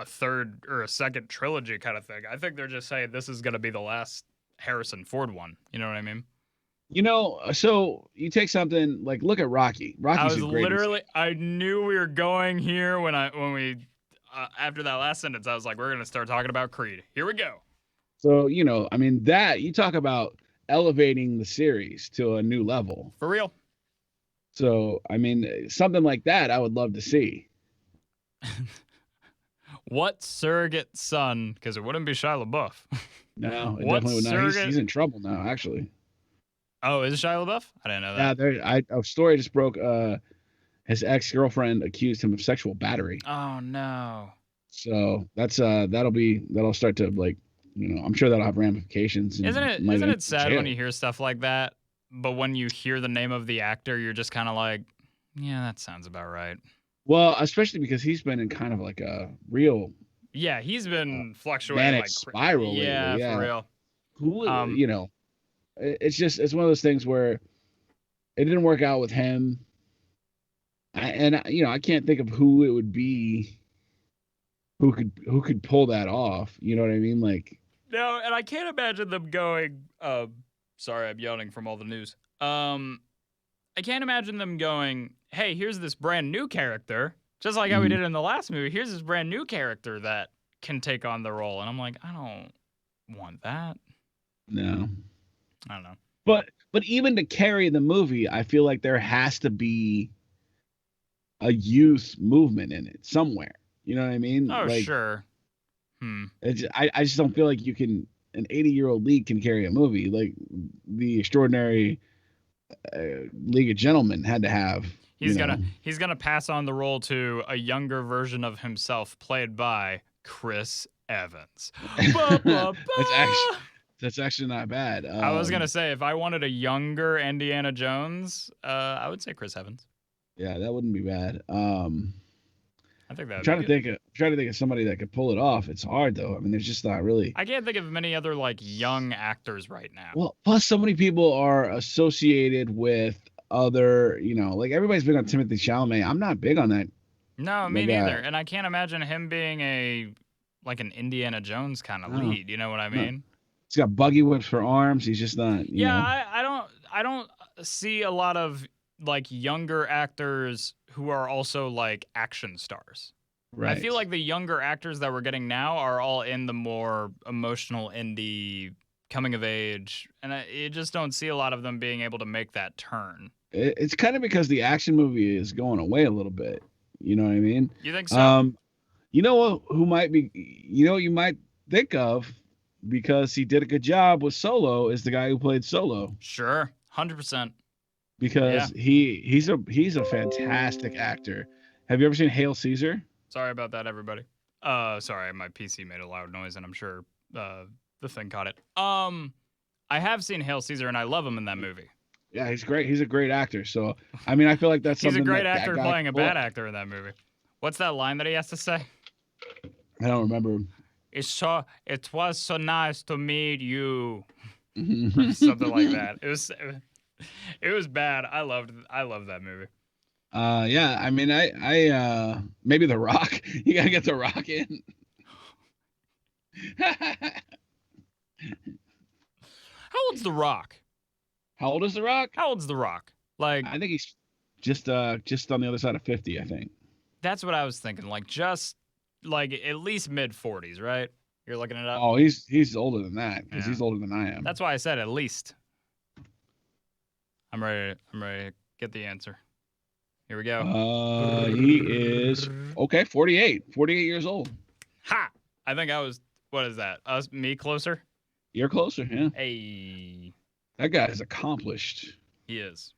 third or a second trilogy kind of thing. I think they're just saying this is going to be the last Harrison Ford one. You know what I mean? So you take something like, look at Rocky. I knew we were going here when we after that last sentence, I was like, we're going to start talking about Creed. Here we go. So, that you talk about elevating the series to a new level. For real. So, something like that I would love to see. What surrogate son? Because it wouldn't be Shia LaBeouf. No, it definitely would not. He's in trouble now, actually. Oh, is it Shia LaBeouf? I didn't know that. Yeah, a story just broke. His ex-girlfriend accused him of sexual battery. Oh no. So that'll start to I'm sure that'll have ramifications. Isn't it sad when you hear stuff like that? But when you hear the name of the actor, you're just kind of like, yeah, that sounds about right. Well, especially because he's been in kind of like a real. Yeah, he's been fluctuating manic spiral. Yeah, lately. For real. It's one of those things where it didn't work out with him. I can't think of who it would be who could pull that off. You know what I mean? Like, No, and I can't imagine them going. Sorry, I'm yawning from all the news. I can't imagine them going, "Hey, here's this brand new character, just like how we mhm, did in the last movie. Here's this brand new character that can take on the role." And I'm like, I don't want that. no. I don't know. But even to carry the movie, I feel like there has to be a youth movement in it somewhere. You know what I mean? Oh, Like, sure. I just don't feel like you can an 80-year-old lead can carry a movie like the Extraordinary League of Gentlemen had to have. You know, He's gonna pass on the role to a younger version of himself, played by Chris Evans. Ba, ba, that's actually ba. that's actually not bad. I was gonna say, if I wanted a younger Indiana Jones, I would say Chris Evans. Yeah, that wouldn't be bad. I think that I'm would be good. trying to think of somebody that could pull it off. It's hard though. I mean, there's just not really. I can't think of many other like young actors right now. Well, plus so many people are associated with other, like everybody's big on Timothy Chalamet. I'm not big on that. No, me That neither. guy. And I can't imagine him being an Indiana Jones kind of No, lead. You know what I no. mean? He's got buggy whips for arms. He's just not, Yeah, I don't see a lot of like younger actors who are also like action stars. I right. feel like the younger actors that we're getting now are all in the more emotional indie coming of age, and I just don't see a lot of them being able to make that turn. It's kind of because the action movie is going away a little bit. You know what I mean? You think so? You know who might be, you might think of because he did a good job with Solo is the guy who played Solo Sure, 100%. Yeah. because he's a fantastic actor. Have you ever seen Hail Caesar? Sorry about that, everybody. Sorry, my PC made a loud noise, and I'm sure the thing caught it. I have seen Hail Caesar, and I love him in that movie. Yeah, he's great. He's a great actor. So I mean, I feel like that's He's a something great that actor guy playing a can pull bad off. actor in that movie. What's that line that he has to say? I don't remember. It was so nice to meet you. Yeah, Something like that. It was bad. I loved that movie. I mean, I maybe The Rock. You gotta get The Rock in. How old's The Rock? How old is The Rock? How old's The Rock? Like, I think he's just on the other side of 50. I think. that's what I was thinking. Like, just like at least mid 40s, right? You're looking it up. Oh, he's older than that because Yeah. he's older than I am. That's why I said at least. I'm ready to get the answer. Here we go. He is okay. 48 years old. Ha! I think I was. What is that? Me closer? You're closer. Yeah, Hey, that guy is accomplished. he is.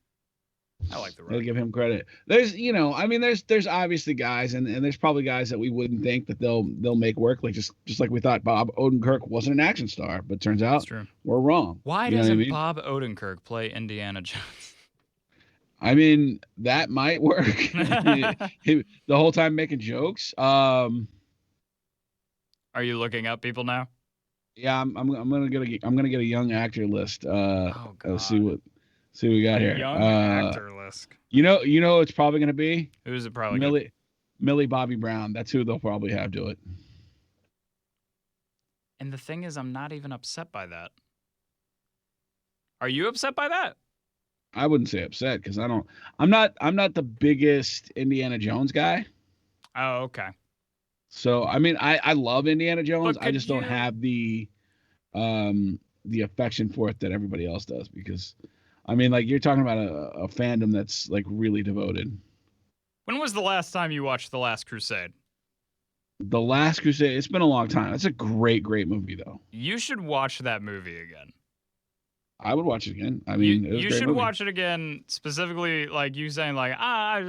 I like The Gotta Rock. give him credit. There's, I mean, there's obviously guys, and there's probably guys that we wouldn't think that they'll make work. Like just like we thought Bob Odenkirk wasn't an action star, but turns That's out true. we're wrong. Why You know what doesn't I mean? Bob Odenkirk play Indiana Jones? I mean, that might work. The whole time making jokes. Are you looking up people now? Yeah, I'm gonna get a young actor list. Oh God. See what we got here. Young actor list. You know who it's probably gonna be? Who's it probably? Gonna be? Millie Bobby Brown. That's who they'll probably have do it. And the thing is, I'm not even upset by that. Are you upset by that? I wouldn't say upset because I'm not the biggest Indiana Jones guy. Oh, okay. So I mean I love Indiana Jones. But I just don't you- have the affection for it that everybody else does because I mean like you're talking about a fandom that's like really devoted. When was the last time you watched The Last Crusade? The Last Crusade, it's been a long time. That's a great movie though. You should watch that movie again. I would watch it again. I mean, it was a you great should movie. watch it again, specifically like you saying like I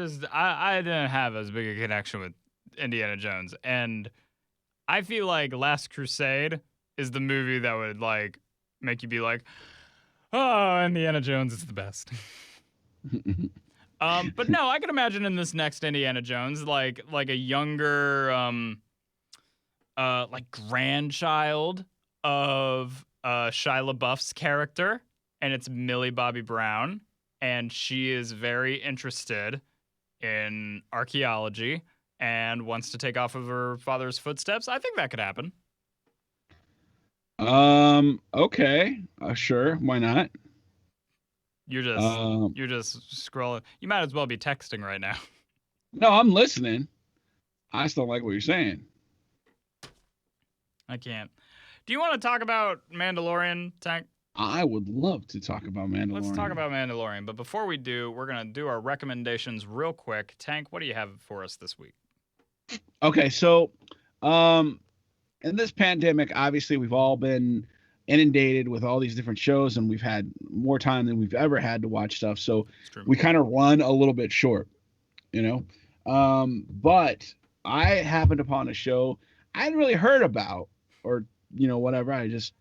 didn't have as big a connection with Indiana Jones, and I feel like Last Crusade is the movie that would like make you be like, oh, Indiana Jones is the best. But no, I can imagine in this next Indiana Jones like a younger like grandchild of Shia LaBeouf's character, and it's Millie Bobby Brown, and she is very interested in archaeology, and wants to take off of her father's footsteps. I think that could happen. Okay. Sure. Why not? You're just Um, you're just scrolling. You might as well be texting right now. no, I'm listening. I just don't like what you're saying. I can't. Do you want to talk about Mandalorian, Tank? I would love to talk about Mandalorian. Let's talk about Mandalorian. But before we do, we're going to do our recommendations real quick. Tank, what do you have for us this week? Okay, so um in this pandemic, obviously we've all been inundated with all these different shows and we've had more time than we've ever had to watch stuff. So we kind of run a little bit short, you know. But I happened upon a show I hadn't really heard about or whatever. I just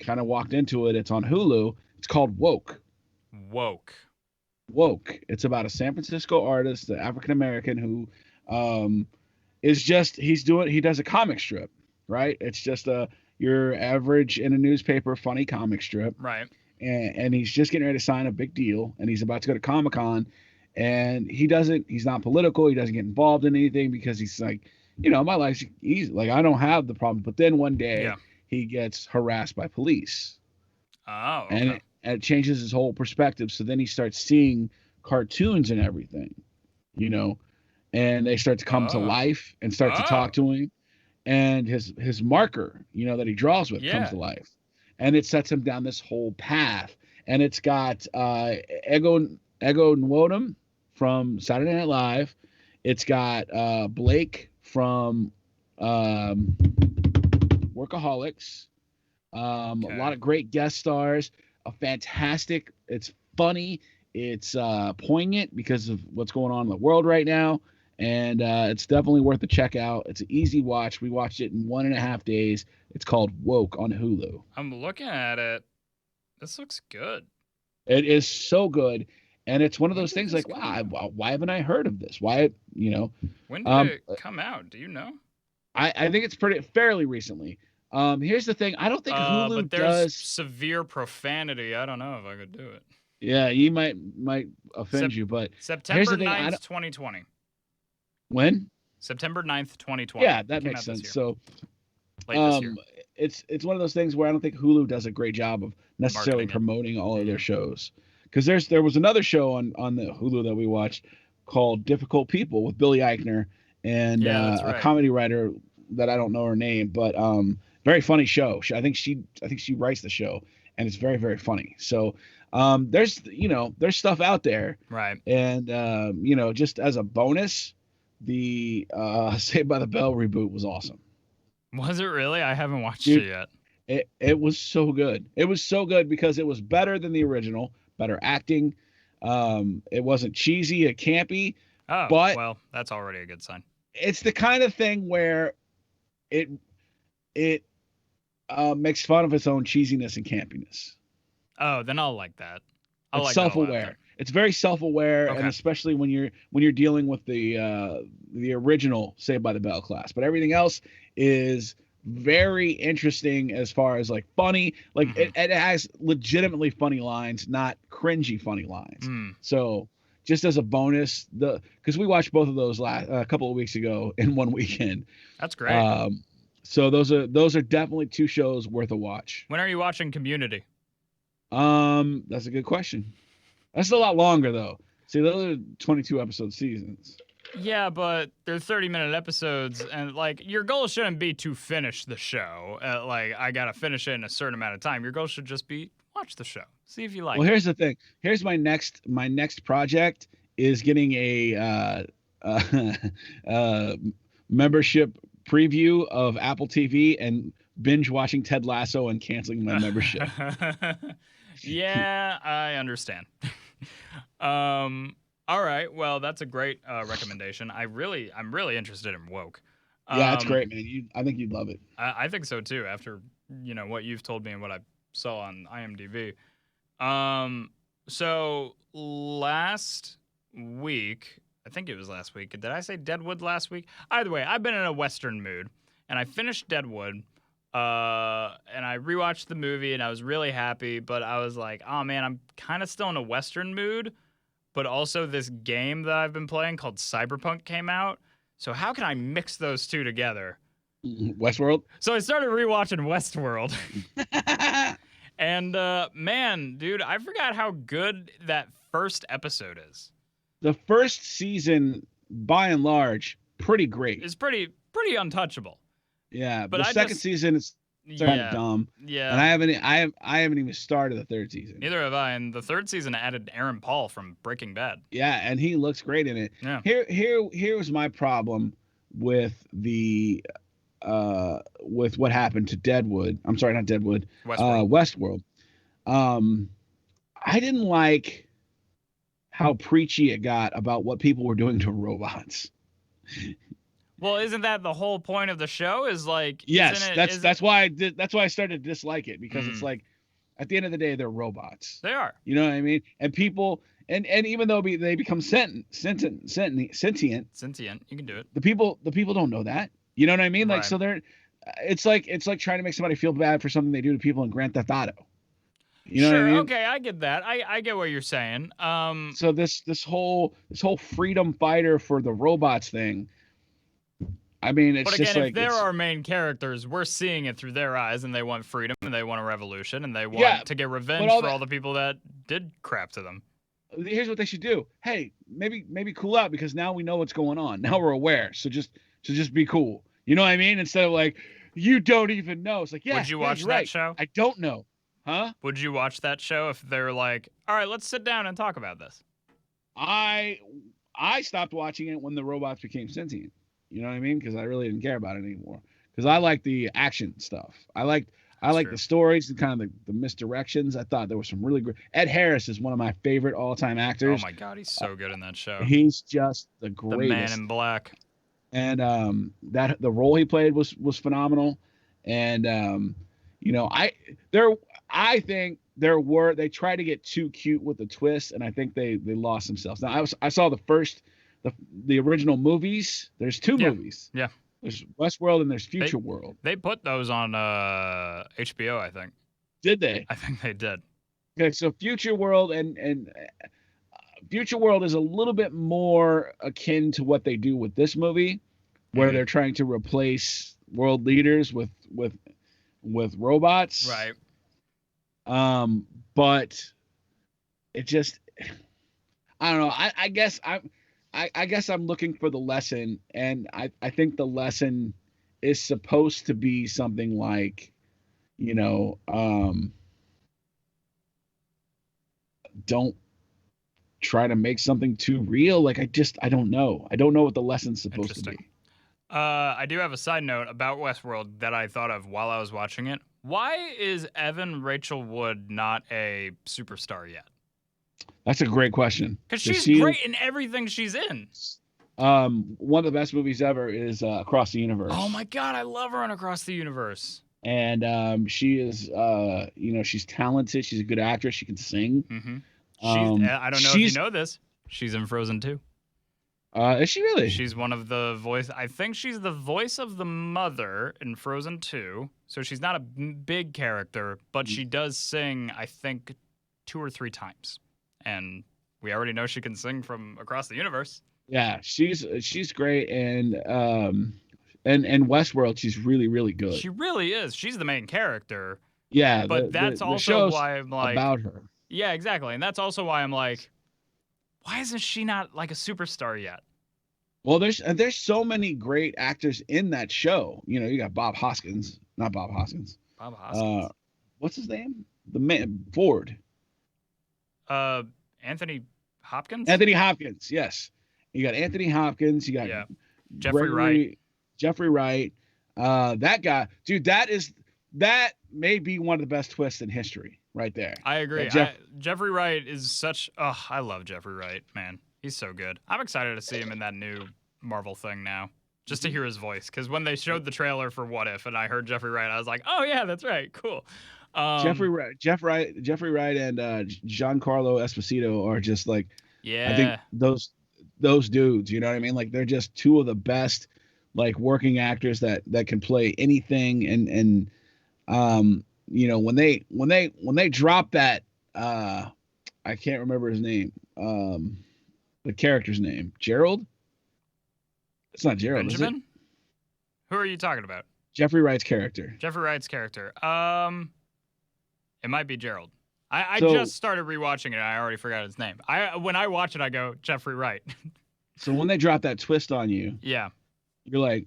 kind of walked into it. It's on Hulu. It's called Woke. Woke. It's about a San Francisco artist, the African American who he does a comic strip, right? It's just your average in a newspaper funny comic strip. Right. And he's just getting ready to sign a big deal and he's about to go to Comic-Con and he's not political, he doesn't get involved in anything because he's like, my life's easy. Like I don't have the problem. But then one day he gets harassed by police. Oh, okay. And it changes his whole perspective. So then he starts seeing cartoons and everything, and they start to come to life and start to talk to him. And his marker, that he draws with comes to life. And it sets him down this whole path. And it's got Ego Nwodum from Saturday Night Live. It's got Blake from Workaholics. A lot of great guest stars. It's funny. It's poignant because of what's going on in the world right now. And it's definitely worth a check out. It's an easy watch. We watched it in 1.5 days. It's called Woke on Hulu. I'm looking at it. This looks good. It is so good. And it's one of those things like, wow, why haven't I heard of this? Why, When did it come out? Do you know? I think it's fairly recently. Here's the thing. I don't think Hulu but there's does severe profanity. I don't know if I could do it. Yeah, you might offend you, but September 9th, 2020. When? September 9th, 2020. Yeah, that makes sense. So late this year. It's one of those things where I don't think Hulu does a great job of necessarily promoting all of their shows. Because there was another show on the Hulu that we watched called Difficult People with Billy Eichner and a comedy writer that I don't know her name, but very funny show. I think she writes the show, and it's very, very funny. So there's stuff out there, right? And just as a bonus, the Saved by the Bell reboot was awesome. Was it really? I haven't watched it yet. It was so good. It was so good because it was better than the original. Better acting. It wasn't cheesy or campy. Oh, but well, that's already a good sign. It's the kind of thing where it makes fun of its own cheesiness and campiness. Oh, then I'll like that. It's self-aware. It's very self-aware, and especially when you're dealing with the original Saved by the Bell class. But everything else is very interesting as far as like funny. Like it has legitimately funny lines, not cringy funny lines. So just as a bonus, because we watched both of those a couple of weeks ago in one weekend. That's great. So those are definitely two shows worth a watch. When are you watching Community? That's a good question. That's a lot longer though. See, those are 22 episode seasons. Yeah, but they're 30-minute episodes, and like your goal shouldn't be to finish the show. Like I gotta finish it in a certain amount of time. Your goal should just be watch the show, see if you like. Well, here's the thing. Here's my next project is getting a membership preview of Apple TV and binge watching Ted Lasso and canceling my membership. Yeah, I understand. All right, well, that's a great recommendation. I'm really interested in Woke. Yeah, it's great, man. I think you'd love it. I think so too. After what you've told me and what I saw on IMDb. So last week, I think it was last week. Did I say Deadwood last week? Either way, I've been in a Western mood, and I finished Deadwood. And I rewatched the movie, and I was really happy. But I was like, oh man, I'm kind of still in a Western mood. But also this game that I've been playing called Cyberpunk came out. So how can I mix those two together? Westworld. So I started rewatching Westworld. And man, dude, I forgot how good that first episode is. The first season, by and large, pretty great. It's pretty untouchable. Yeah, But the second season is kind of dumb. Yeah. And I haven't even started the third season. Neither have I. And the third season added Aaron Paul from Breaking Bad. Yeah, and he looks great in it. Yeah. Here's my problem with with what happened to Deadwood. I'm sorry, not Deadwood. Westworld. I didn't like how preachy it got about what people were doing to robots. Well, isn't that the whole point of the show? Is like, yes, that's why I started to dislike it, because it's like, at the end of the day, they're robots. They are. You know what I mean? And people, and even though they become sentient, you can do it. The people don't know that. You know what I mean? Like, Right. so it's like trying to make somebody feel bad for something they do to people in Grand Theft Auto. You know what I mean? Okay, I get that. I get what you're saying. So this whole freedom fighter for the robots thing. I mean, it's but again, just like, if they're our main characters, we're seeing it through their eyes, and they want freedom, and they want a revolution, and they want to get revenge for all the people that did crap to them. Here's what they should do. Hey, maybe cool out, because now we know what's going on. Now we're aware. So just be cool. You know what I mean? Instead of like, you don't even know. It's like, yeah. Would you watch that show? I don't know. Huh? Would you watch that show if they're like, all right, let's sit down and talk about this? I stopped watching it when the robots became sentient. You know what I mean? Because I really didn't care about it anymore. Because I like the action stuff. I like the stories and kind of the misdirections. I thought there was some really great. Ed Harris is one of my favorite all-time actors. Oh my God, he's so good in that show. He's just the greatest. The Man in Black. And that the role he played was phenomenal. And I think they tried to get too cute with the twist, and I think they lost themselves. Now I saw the original movies. There's two movies. Yeah. There's Westworld and there's Future World. They put those on HBO, I think. Did they? I think they did. Okay, so Future World and Future World is a little bit more akin to what they do with this movie, where they're trying to replace world leaders with robots. Right. But it just, I don't know. I guess I'm looking for the lesson, and I think the lesson is supposed to be something like, don't try to make something too real. Like, I don't know. I don't know what the lesson's supposed to be. I do have a side note about Westworld that I thought of while I was watching it. Why is Evan Rachel Wood not a superstar yet? That's a great question. Because she's great in everything she's in. One of the best movies ever is Across the Universe. Oh my God, I love her on Across the Universe. And she is, she's talented. She's a good actress. She can sing. Mm-hmm. I don't know if you know this. She's in Frozen 2. Is she really? She's one of the voice. I think she's the voice of the mother in Frozen 2. So she's not a big character, but she does sing, I think, 2 or 3 times. And we already know she can sing from Across the Universe. Yeah, she's great, and Westworld, she's really, really good. She really is. She's the main character. Yeah, but that's also why I'm like about her. Yeah, exactly, and that's also why I'm like, why isn't she not like a superstar yet? Well, there's so many great actors in that show. You got Bob Hoskins, not Bob Hoskins. Bob Hoskins. What's his name? The man Ford. Anthony Hopkins. Anthony Hopkins, yes. You got Anthony Hopkins. You got Jeffrey Wright. Jeffrey Wright. That guy, dude. That may be one of the best twists in history, right there. I agree. Jeffrey Wright is such. Oh, I love Jeffrey Wright, man. He's so good. I'm excited to see him in that new Marvel thing now, just to hear his voice. Because when they showed the trailer for What If, and I heard Jeffrey Wright, I was like, oh yeah, that's right, cool. Jeffrey Wright, and Giancarlo Esposito are just like, I think those dudes. You know what I mean? Like, they're just two of the best, like, working actors that can play anything. And when they drop that, I can't remember his name. The character's name, Gerald. It's not Gerald, is it? Benjamin? Who are you talking about? Jeffrey Wright's character. Jeffrey Wright's character. It might be Gerald. I So- just started rewatching it. I already forgot his name. When I watch it, I go Jeffrey Wright. So when they drop that twist on you, Yeah. you're like,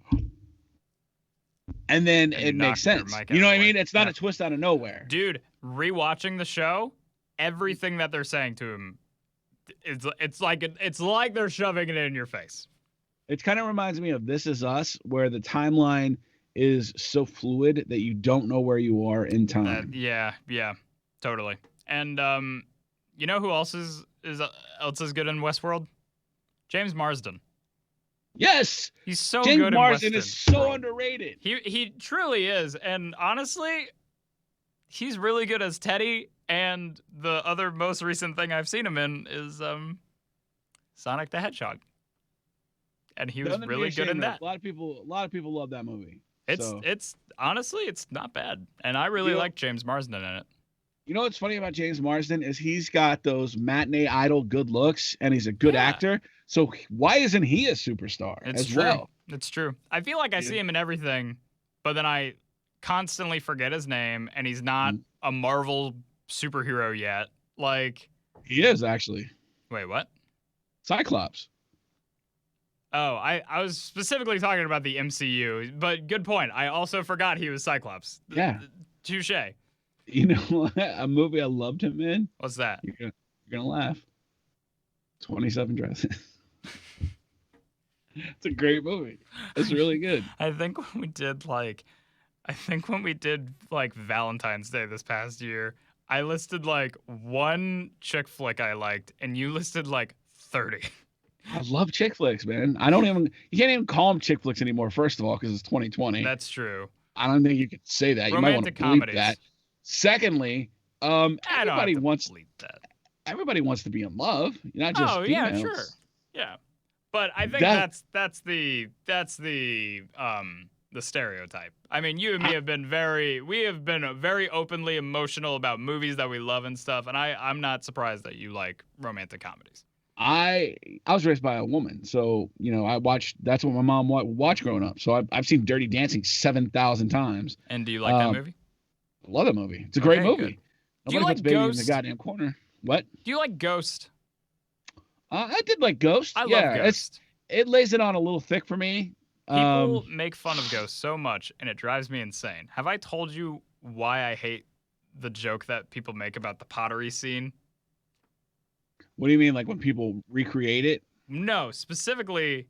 and then And it knock makes your sense. mic You know out what of I the mean? way. It's not Yeah. a twist out of nowhere. Dude, rewatching the show, everything that they're saying to him, it's like they're shoving it in your face. It kind of reminds me of This Is Us, where the timeline is so fluid that you don't know where you are in time. Yeah, totally. And you know who else is good in Westworld? James Marsden. Yes, He's so James good Marsden in is so Westworld. underrated. He truly is, and honestly, he's really good as Teddy. And the other most recent thing I've seen him in is Sonic the Hedgehog, and he was Nothing to be really good in ashamed of. that. A lot of people love that movie. It's honestly, it's not bad, and I really like James Marsden in it. You know what's funny about James Marsden is he's got those matinee idol good looks, and he's a good actor. So why isn't he a superstar It's as true. well? It's true. I feel like I see him in everything, but then I constantly forget his name, and he's not a Marvel superhero yet. Like, He is actually wait, what? Cyclops. Oh, I was specifically talking about the MCU, but good point. I also forgot he was Cyclops. Yeah. Touche. You know what? A movie I loved him in. What's that? You're gonna laugh. 27 Dresses. It's a great movie. It's really good. I think when we did Valentine's Day this past year, I listed like one chick flick I liked, and you listed like 30. I love chick flicks, man. You can't even call them chick flicks anymore, first of all, because it's 2020. That's true. I don't think you could say that. You might want to Romantic bleep comedies. that. Secondly, I don't everybody have to wants bleep that. everybody wants to be in love, not just Oh yeah, females. sure. Yeah. But I think that's the stereotype. I mean, you and me have been very openly emotional about movies that we love and stuff, and I'm not surprised that you like romantic comedies. I was raised by a woman, so that's what my mom watched growing up. So I've seen Dirty Dancing 7,000 times. And do you like that movie? I love that movie. It's a great movie. Good. Do you Nobody like puts baby in the Ghost? goddamn corner. What? Do you like Ghost? I did like Ghost. I love Ghost. It lays it on a little thick for me. People make fun of Ghost so much, and it drives me insane. Have I told you why I hate the joke that people make about the pottery scene? What do you mean, like when people recreate it? No, specifically.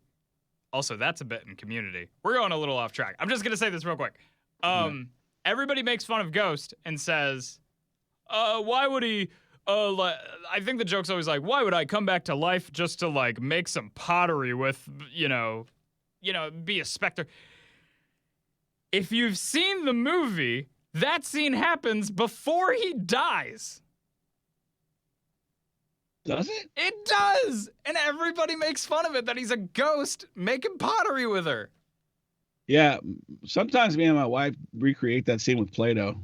Also, that's a bit in Community. We're going a little off track. I'm just gonna say this real quick. Everybody makes fun of Ghost and says, "Why would he?" I think the joke's always like, "Why would I come back to life just to like make some pottery with be a specter?" If you've seen the movie, that scene happens before he dies. Does it? It does! And everybody makes fun of it that he's a ghost making pottery with her. Yeah. Sometimes me and my wife recreate that scene with Play-Doh.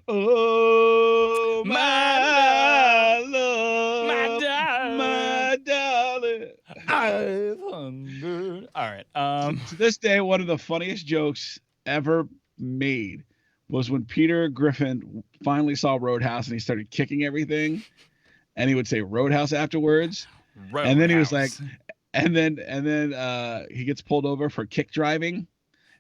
Oh, my love, my darling. I've hungered. All right. To this day, one of the funniest jokes ever made was when Peter Griffin finally saw Roadhouse and he started kicking everything, and he would say Roadhouse afterwards. And then he was like, and then he gets pulled over for kick driving,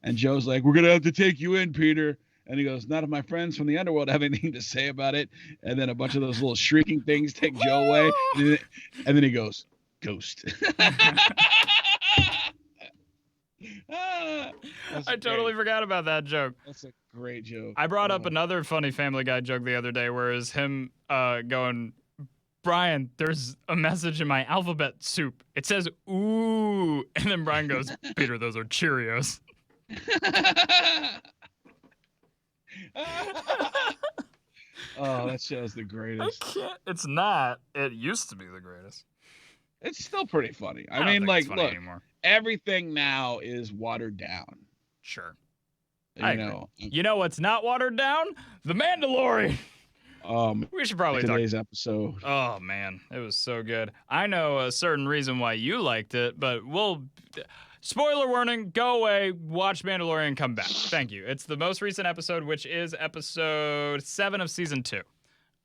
and Joe's like, "We're gonna have to take you in, Peter." And he goes, "None of my friends from the underworld have anything to say about it." And then a bunch of those little shrieking things take Joe away, and then he goes, "Ghost." I totally forgot about that joke. That's a great joke. I brought up another funny Family Guy joke the other day, where it was him going, "Brian, there's a message in my alphabet soup. It says ooh," and then Brian goes, "Peter, those are Cheerios." Oh, that show's the greatest. It's not. It used to be the greatest. It's still pretty funny. I don't mean, think like, it's funny look, anymore. everything now is watered down. Sure. You know. You know what's not watered down? The Mandalorian. We should probably talk. Today's episode. Oh man, it was so good. I know a certain reason why you liked it, but we'll. Spoiler warning, go away, watch Mandalorian, come back. Thank you. It's the most recent episode, which is episode 7 of season 2.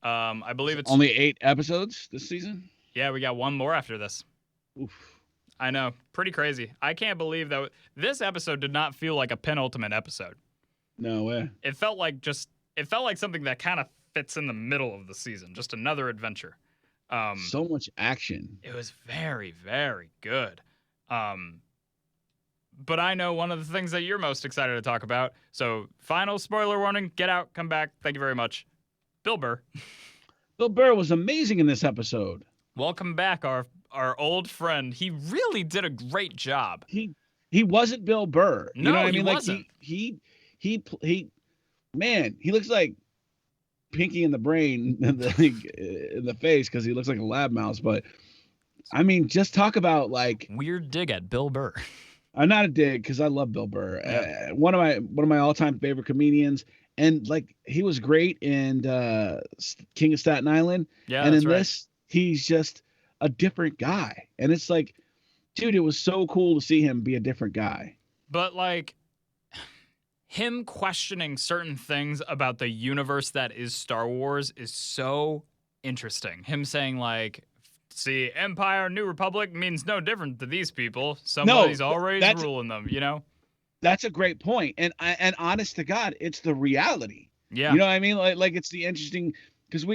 I believe it's only 8 episodes this season. Yeah, we got one more after this. Oof. I know, pretty crazy. I can't believe that this episode did not feel like a penultimate episode. No way. It felt like something that kind of fits in the middle of the season, just another adventure. So much action. It was very, very good. But I know one of the things that you're most excited to talk about. So, final spoiler warning, get out, come back. Thank you very much. Bill Burr. Bill Burr was amazing in this episode. Welcome back, our old friend. He really did a great job. He wasn't Bill Burr. You No, know what I mean? he wasn't. He man, he looks like Pinky in the brain in the face because he looks like a lab mouse. But I mean, just talk about like weird dig at Bill Burr. I'm not a dig because I love Bill Burr. Yeah. One of my all-time favorite comedians, and like he was great in King of Staten Island. Yeah, and that's in right. this, he's just a different guy, and it's like, dude, it was so cool to see him be a different guy. But like him questioning certain things about the universe that is Star Wars is so interesting. Him saying like, see, Empire, New Republic means no different to these people. Somebody's always ruling them, you know? That's a great point. And honest to God, it's the reality. Yeah. You know what I mean? Like it's the interesting, because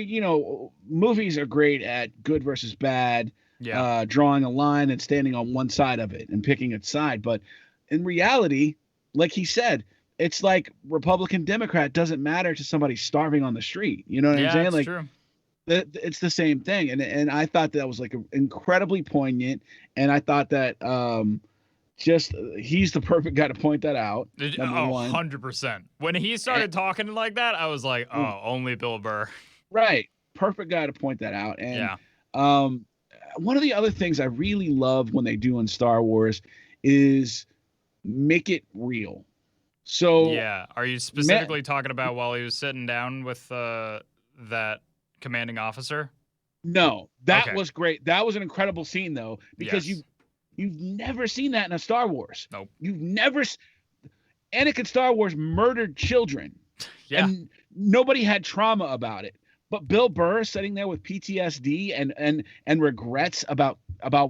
movies are great at good versus bad, drawing a line and standing on one side of it and picking a side. But in reality, like he said, it's like Republican, Democrat doesn't matter to somebody starving on the street. You know what I'm saying? That's like, true. It's the same thing. And I thought that was like incredibly poignant. And I thought that he's the perfect guy to point that out. Number one. 100%. When he started talking like that, I was like, oh, only Bill Burr. Right. Perfect guy to point that out. And one of the other things I really love when they do in Star Wars is make it real. So yeah, are you specifically talking about while he was sitting down with that commanding officer? No, that was great. That was an incredible scene though, because yes. you've never seen that in a Star Wars. Nope. You've never. Anakin Star Wars murdered children. Yeah. And nobody had trauma about it. But Bill Burr sitting there with PTSD and regrets about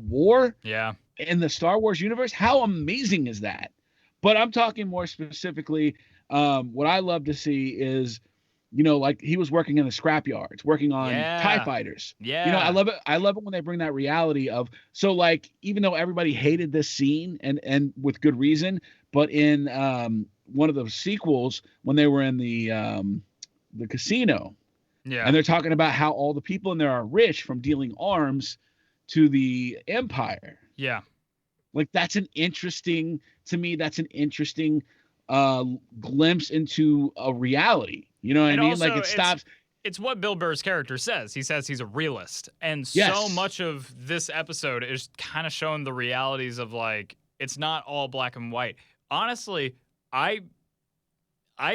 war. Yeah. In the Star Wars universe, how amazing is that? But I'm talking more specifically, what I love to see is, like he was working in the scrap yards, working on TIE fighters. Yeah. I love it. I love it when they bring that reality of, so like, even though everybody hated this scene and with good reason, but in one of the sequels, when they were in the casino, and they're talking about how all the people in there are rich from dealing arms to the Empire. Yeah. Like that's an interesting glimpse into a reality. You know what I mean? Also, like it stops. It's what Bill Burr's character says. He says he's a realist. And so much of this episode is kind of showing the realities of like, it's not all black and white. Honestly, I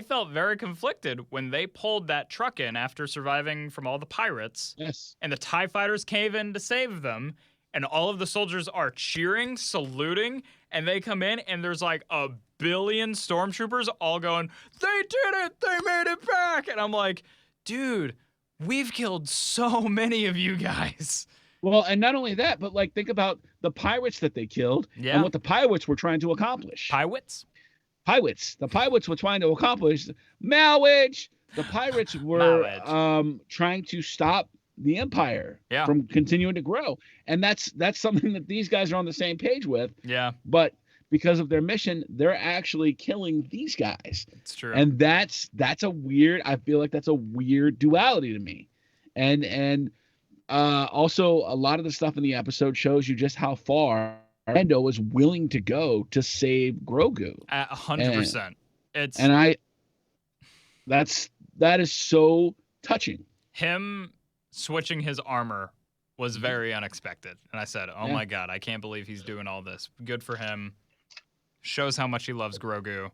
felt very conflicted when they pulled that truck in after surviving from all the pirates. Yes. And the TIE fighters cave in to save them. And all of the soldiers are cheering, saluting, and they come in, and there's like 1 billion stormtroopers all going, they did it! They made it back! And I'm like, dude, we've killed so many of you guys. Well, and not only that, but like think about the pirates that they killed and what the pirates were trying to accomplish. Pirates? The pirates were trying to accomplish marriage. The pirates were trying to stop the Empire from continuing to grow. And that's something that these guys are on the same page with. Yeah. But because of their mission, they're actually killing these guys. It's true. And that's a weird, I feel like that's a weird duality to me. And also a lot of the stuff in the episode shows you just how far Mando was willing to go to save Grogu. 100%. That is so touching. Him switching his armor was very unexpected. And I said, oh my God, I can't believe he's doing all this. Good for him. Shows how much he loves Grogu.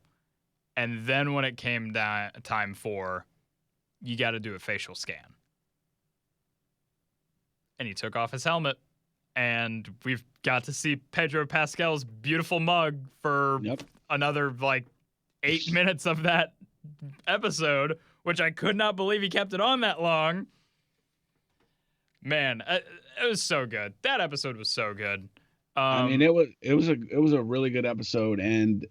And then when it came time for you got to do a facial scan. And he took off his helmet, and we've got to see Pedro Pascal's beautiful mug for another, like, 8 minutes of that episode, which I could not believe he kept it on that long. Man, it was so good. That episode was so good. I mean, it was a really good episode, and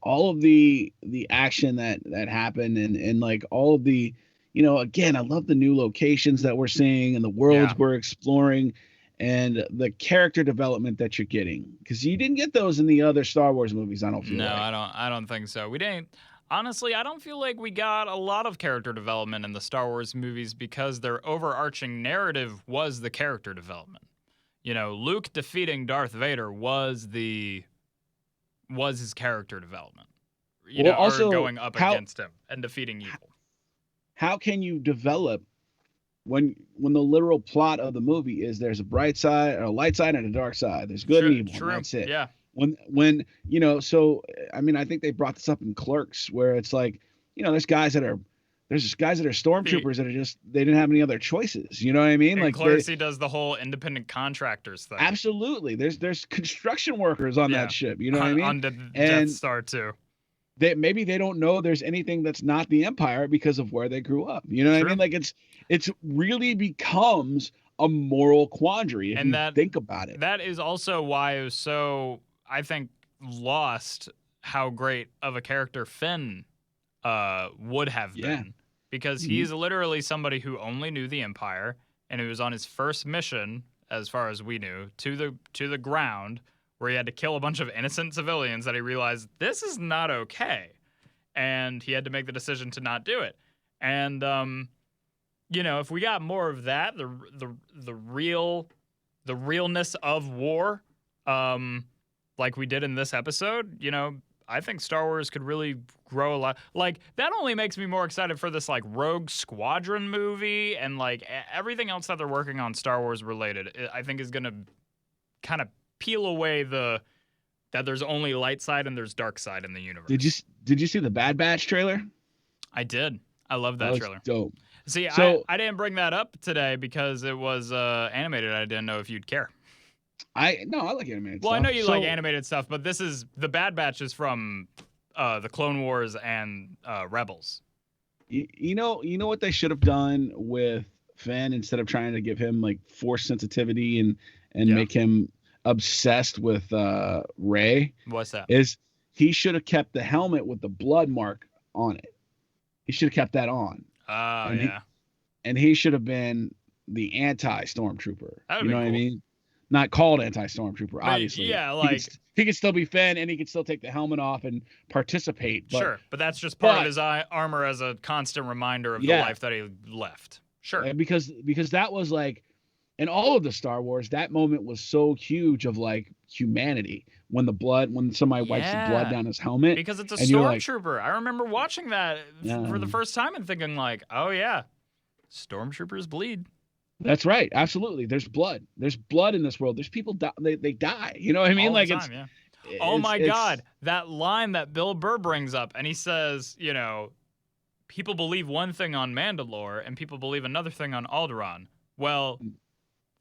all of the action that happened, and like all of the, again, I love the new locations that we're seeing and the worlds we're exploring, and the character development that you're getting, because you didn't get those in the other Star Wars movies. I don't feel like. I don't think so. We didn't. Honestly, I don't feel like we got a lot of character development in the Star Wars movies because their overarching narrative was the character development. Luke defeating Darth Vader was his character development. Also or going up against him and defeating evil. How can you develop when the literal plot of the movie is there's a bright side, a light side, and a dark side? There's good and evil. And that's it. Yeah. When so I mean, I think they brought this up in Clerks, where it's like, there's guys that are stormtroopers that are just, they didn't have any other choices. You know what I mean? Like Clerks, he does the whole independent contractors thing. Absolutely. There's construction workers on that ship. You know what I mean? On the Death Star too. Maybe they don't know there's anything that's not the Empire because of where they grew up. You know what I mean? Like it's really becomes a moral quandary if you think about it. That is also why it was so, I think, lost how great of a character Finn would have been, because he's literally somebody who only knew the Empire, and it was on his first mission, as far as we knew, to the ground, where he had to kill a bunch of innocent civilians, that he realized this is not okay, and he had to make the decision to not do it. And if we got more of that, the realness of war, like we did in this episode, I think Star Wars could really grow a lot. Like, that only makes me more excited for this, like, Rogue Squadron movie, and, like, everything else that they're working on Star Wars related, I think is going to kind of peel away that there's only light side and there's dark side in the universe. Did you see the Bad Batch trailer? I did. I love that trailer. Dope. See, so, I didn't bring that up today because it was animated. I didn't know if you'd care. I like animated stuff. Well, I know you like animated stuff, but this is the Bad Batch is from the Clone Wars and Rebels. You know what they should have done with Finn, instead of trying to give him like force sensitivity and make him obsessed with Rey? What's that? Is he should have kept the helmet with the blood mark on it. He should have kept that on. And he should have been the anti-stormtrooper. You know what I mean? Not called anti-stormtrooper, obviously. Yeah, like he could still be Finn, and he could still take the helmet off and participate. Sure, but that's just part of his armor as a constant reminder of the life that he left. Sure, because that was like, in all of the Star Wars, that moment was so huge of like humanity, when somebody wipes the blood down his helmet. Because it's a stormtrooper. I remember watching that for the first time and thinking like, oh yeah, stormtroopers bleed. That's right. Absolutely. There's blood. There's blood in this world. There's people they die. You know what I mean? All the time, oh my God. That line that Bill Burr brings up, and he says, people believe one thing on Mandalore and people believe another thing on Alderaan. Well,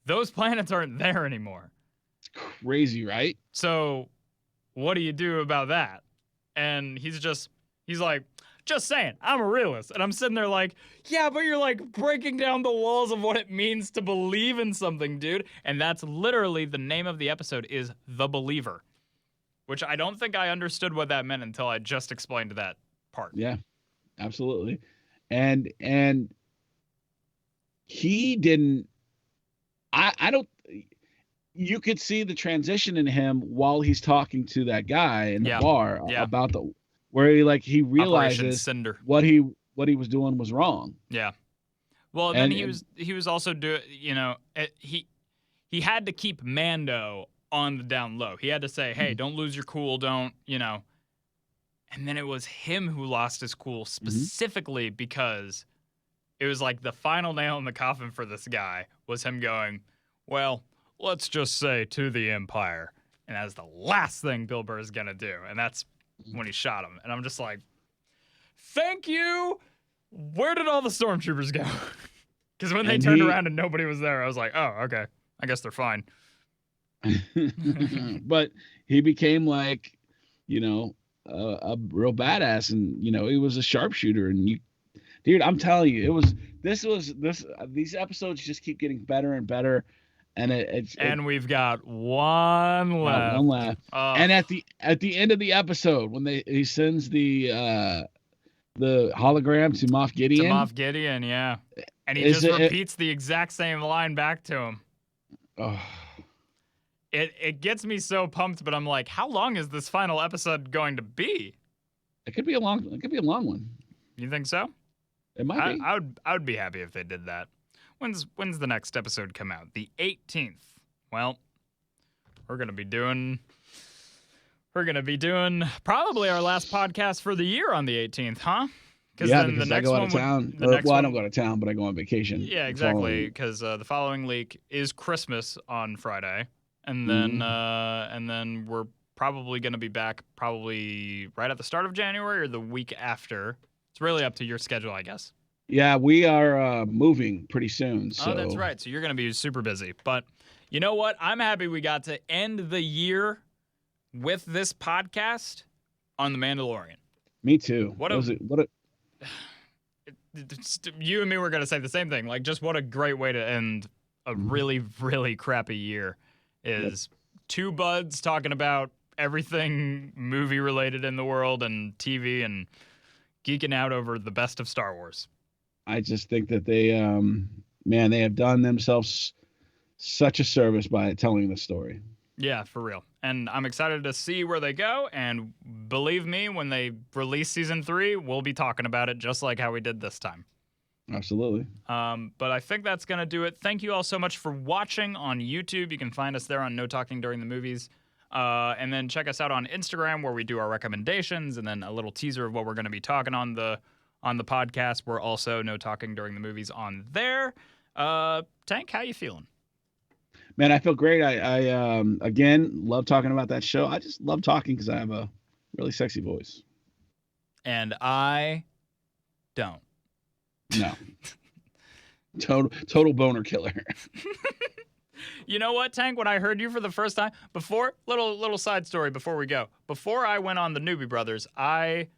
those planets aren't there anymore. It's crazy, right? So what do you do about that? And he's like, just saying, I'm a realist. And I'm sitting there like, yeah, but you're like breaking down the walls of what it means to believe in something, dude. And that's literally the name of the episode, is The Believer, which I don't think I understood what that meant until I just explained that part. Yeah, absolutely. And he didn't, I don't, you could see the transition in him while he's talking to that guy in the bar about where he realizes what he was doing was wrong. Yeah. Well, then he was also doing, he had to keep Mando on the down low. He had to say, hey, don't lose your cool, don't. And then it was him who lost his cool specifically because it was like the final nail in the coffin for this guy was him going, well, let's just say to the Empire. And that's the last thing Bill Burr is going to do. And that's when he shot him. And I'm just like, thank you. where did all the stormtroopers go? Because when they And turned he- around and nobody was there, I was like, oh, okay. I guess they're fine. But he became like, you know, a real badass, and you know, he was a sharpshooter. And dude, I'm telling you, these episodes just keep getting better and better, and And we've got one left. one left. Oh. And at the end of the episode, when he sends the hologram to Moff Gideon. To Moff Gideon, yeah. And he just repeats the exact same line back to him. Oh. It gets me so pumped, but I'm like, how long is this final episode going to be? It could be a long one. You think so? It might be. I would be happy if they did that. When's the next episode come out? The 18th. Well, we're gonna be doing probably our last podcast for the year on the 18th, huh? Yeah, because I go out of town. I don't go to town, but I go on vacation. Yeah, exactly. Because the following week is Christmas on Friday, and then we're probably going to be back probably right at the start of January or the week after. It's really up to your schedule, I guess. Yeah, we are moving pretty soon. So. Oh, that's right. So you're going to be super busy. But you know what? I'm happy we got to end the year with this podcast on The Mandalorian. Me too. You and me were going to say the same thing. Like, just what a great way to end a really, really crappy year is two buds talking about everything movie related in the world and TV and geeking out over the best of Star Wars. I just think that they have done themselves such a service by telling the story. Yeah, for real. And I'm excited to see where they go. And believe me, when they release season 3, we'll be talking about it just like how we did this time. Absolutely. But I think that's going to do it. Thank you all so much for watching on YouTube. You can find us there on No Talking During the Movies. And then check us out on Instagram where we do our recommendations and then a little teaser of what we're going to be talking on the podcast. We're also No Talking During the Movies on there. Tank, how you feeling? Man, I feel great. I again love talking about that show. I just love talking because I have a really sexy voice. And I don't. No. Total boner killer. You know what, Tank? When I heard you for the first time, little side story before we go. Before I went on the Newbie Brothers, I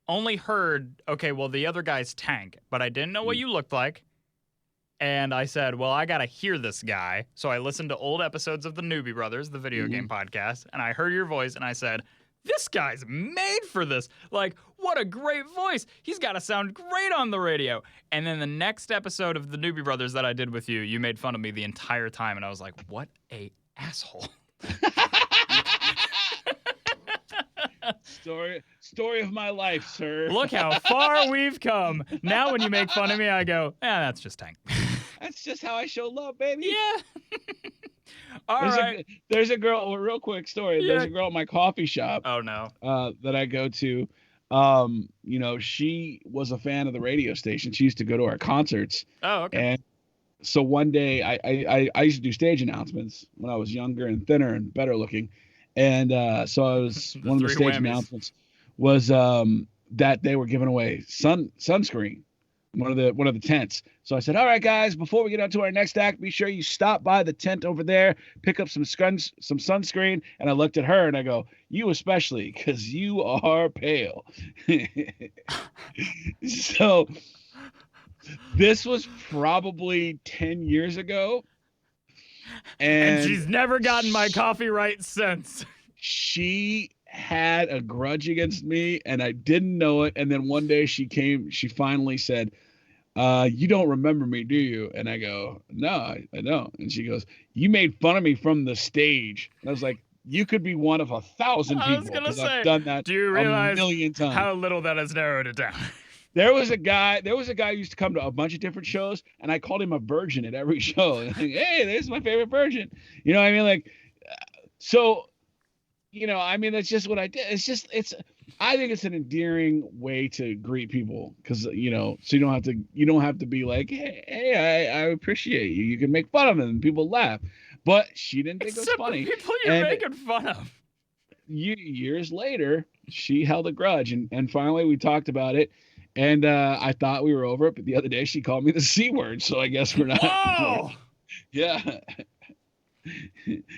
only heard, okay, well, the other guy's Tank, but I didn't know what you looked like. And I said, well, I got to hear this guy. So I listened to old episodes of the Newbie Brothers, the video game podcast, and I heard your voice, and I said, this guy's made for this. Like, what a great voice. He's got to sound great on the radio. And then the next episode of the Newbie Brothers that I did with you, you made fun of me the entire time, and I was like, what a asshole. Story of my life, sir. Look how far we've come. Now when you make fun of me, I go, that's just Tank. That's just how I show love, baby. Yeah. All right. There's a girl, a real quick story. Yeah. There's a girl at my coffee shop. Oh, no. That I go to. She was a fan of the radio station. She used to go to our concerts. Oh, okay. And so one day I used to do stage announcements when I was younger and thinner and better looking. And so I was one of the stage announcements was that they were giving away sunscreen, one of the tents. So I said, all right, guys, before we get on to our next act, be sure you stop by the tent over there, pick up some sunscreen. And I looked at her and I go, you especially, because you are pale. So this was probably 10 years ago. And she's never gotten my coffee right since. She had a grudge against me and I didn't know it. And then one day she finally said, you don't remember me, do you? And I go, no, I don't. And she goes, you made fun of me from the stage. And I was like, you could be one of 1,000 people. I was going to say, I've done that do you realize a million times. How little that has narrowed it down? There was a guy who used to come to a bunch of different shows, and I called him a virgin at every show. Like, hey, this is my favorite virgin. You know what I mean? Like, so, that's just what I did. I think it's an endearing way to greet people because, so you don't have to be like, hey, I appreciate you. You can make fun of them and people laugh. But she didn't think it was funny. People you're making fun of. Years later, she held a grudge, and finally we talked about it. And I thought we were over it, but the other day she called me the C word. So I guess we're not. Whoa! Yeah.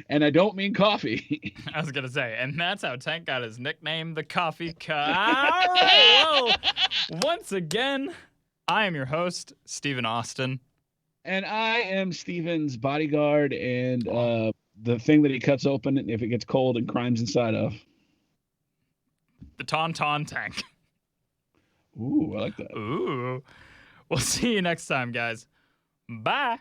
And I don't mean coffee. I was gonna say, and that's how Tank got his nickname, the Coffee Cup. All right, well, once again, I am your host, Stephen Austin. And I am Steven's bodyguard and the thing that he cuts open if it gets cold and crimes inside of. The Tauntaun Tank. Ooh, I like that. Ooh. We'll see you next time, guys. Bye.